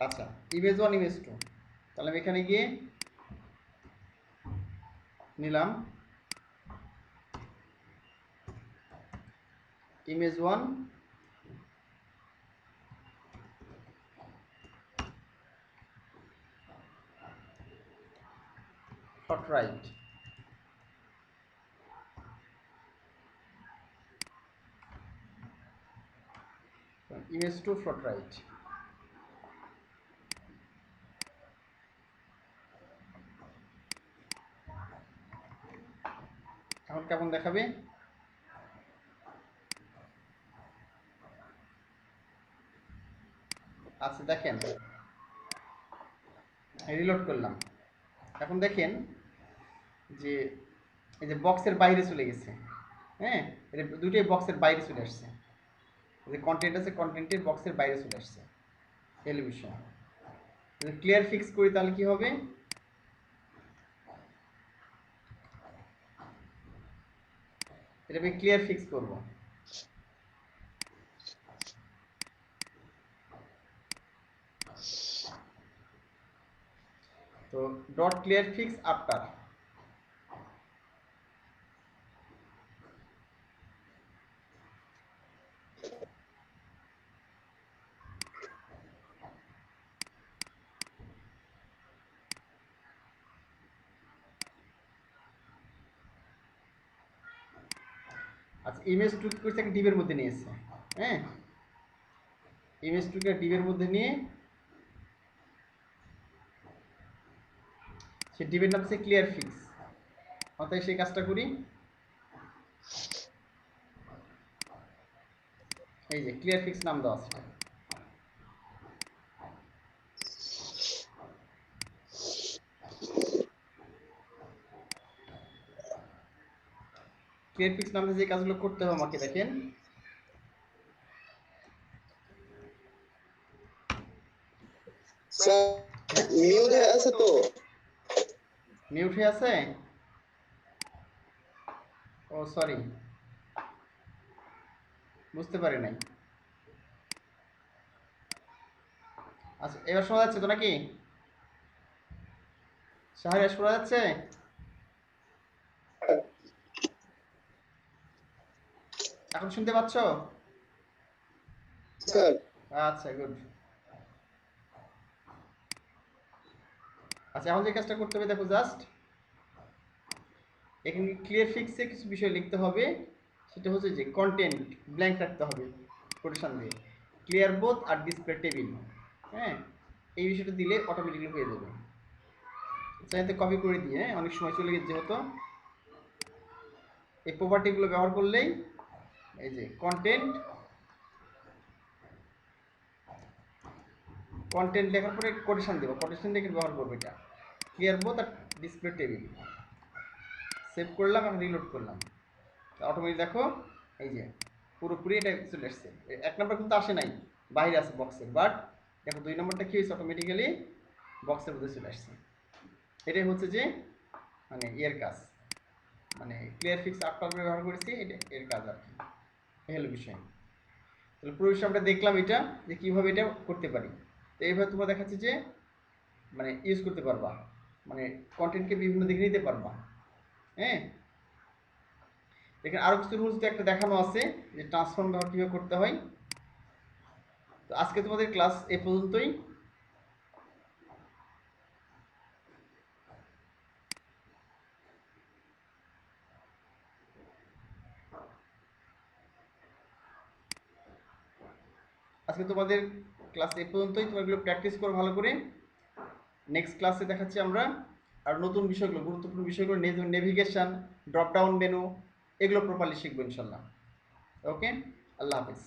আচ্ছা, ইমেজ 1 ইমেজ 2, তাহলে আমি এখানে গিয়ে নিলাম ইমেজ 1 ফ্লট রাইট, ইমেজ 2 ফ্লট রাইট। এখন কেমন দেখাবে, আচ্ছা দেখেন রিলোড করলাম। এখন দেখেন যে এই যে বক্সের বাইরে চলে গেছে, হ্যাঁ এটা দুটোই বক্সের বাইরে চলে আসছে, যে কন্টেন্ট আছে কন্টেন্টের বক্সের বাইরে চলে আসছে এলিভেশন। যদি ক্লিয়ার ফিক্স করি তাহলে কি হবে, এটা আমি ক্লিয়ার ফিক্স করব। তো dot clear fix after, image to কি করছে, একটা ডিবের মধ্যে নিয়েছে। হ্যাঁ, ইমেজ টুকে ডিবের মধ্যে নিয়ে সে ডিবের নাম হচ্ছে ক্লিয়ার ফিক্স। অতএব সেই কাজটা করি, এই যে ক্লিয়ার ফিক্স নাম দেওয়া আছে। ক্লিয়ার ফিক্স নামে যে কাজগুলো করতে হবে আমাকে, দেখেন স্যার মিউট হয়ে আছে তো? মিউট হয়ে আছে? ও সরি, বুঝতে পারি নাই। আচ্ছা এবার শোনা যাচ্ছে তো নাকি? শাহরিয়ার শোনা যাচ্ছে? এখন শুনতে পাচ্ছ? স্যার আচ্ছা গুড। আচ্ছা এখন যে কাজটা করতে হবে দেখো, জাস্ট এখানে ক্লিয়ার ফিক্সে কিছু বিষয় লিখতে হবে। সেটা হচ্ছে যে কন্টেন্ট ব্ল্যাঙ্ক রাখতে হবে কোটেশন দিয়ে, ক্লিয়ার বোথ আর ডিসপ্লে টেবিল। হ্যাঁ, এই বিষয়টা দিলে অটোমেটিকলি হয়ে যাবে। চাইতে কপি করে দিয়ে, হ্যাঁ অনেক সময় চলে গেছে যেহেতু, এই প্রপার্টিগুলো ব্যবহার করলেই এই যে কন্টেন্ট, কন্টেন্ট লেখার পরে কোটেশন দেবো, কোটেশন দেখে ব্যবহার করবো এটা, ক্লিয়ার বোথ আর ডিসপ্লে টেবিল। সেভ করলাম, এখন রিলোড করলাম, অটোমেটিক দেখো এই যে পুরোপুরি এটা চলে আসছে। এক নম্বর কিন্তু আসে নাই, বাইরে আছে বক্সের, বাট দেখো 2 নম্বরটা কি হয়েছে, অটোমেটিক্যালি বক্সের মধ্যে চলে আসছে। এটাই হচ্ছে যে মানে এর কাজ, মানে ক্লিয়ার ফিক্স আফটার ব্যবহার করেছি, এটা এর কাজ আর কি। এই হলো বিষয়। তাহলে পুরো বিষয় আমরা দেখলাম এটা, যে কীভাবে এটা করতে পারি। তো এইভাবে তোমরা দেখাচ্ছি যে মানে ইউজ করতে পারবা, মানে কন্টেন্টকে বিভিন্ন দিকে নিতে পারবা। হ্যাঁ, এখানে আরও কিছু রুলস একটা দেখানো আছে যে ট্রান্সফর্ম ব্যবহার কীভাবে করতে হয়। তো আজকে তোমাদের ক্লাস এ পর্যন্তই। আজকে তোমাদের ক্লাস এ পর্যন্তই, তোমরা এগুলো প্র্যাকটিস করো ভালো করে। নেক্সট ক্লাসে দেখাচ্ছি আমরা আর নতুন বিষয়গুলো, গুরুত্বপূর্ণ বিষয়গুলো, নেভিগেশন, ড্রপ ডাউন মেনু, এগুলো প্রপারলি শিখবো ইনশাল্লাহ। ওকে, আল্লাহ হাফিজ।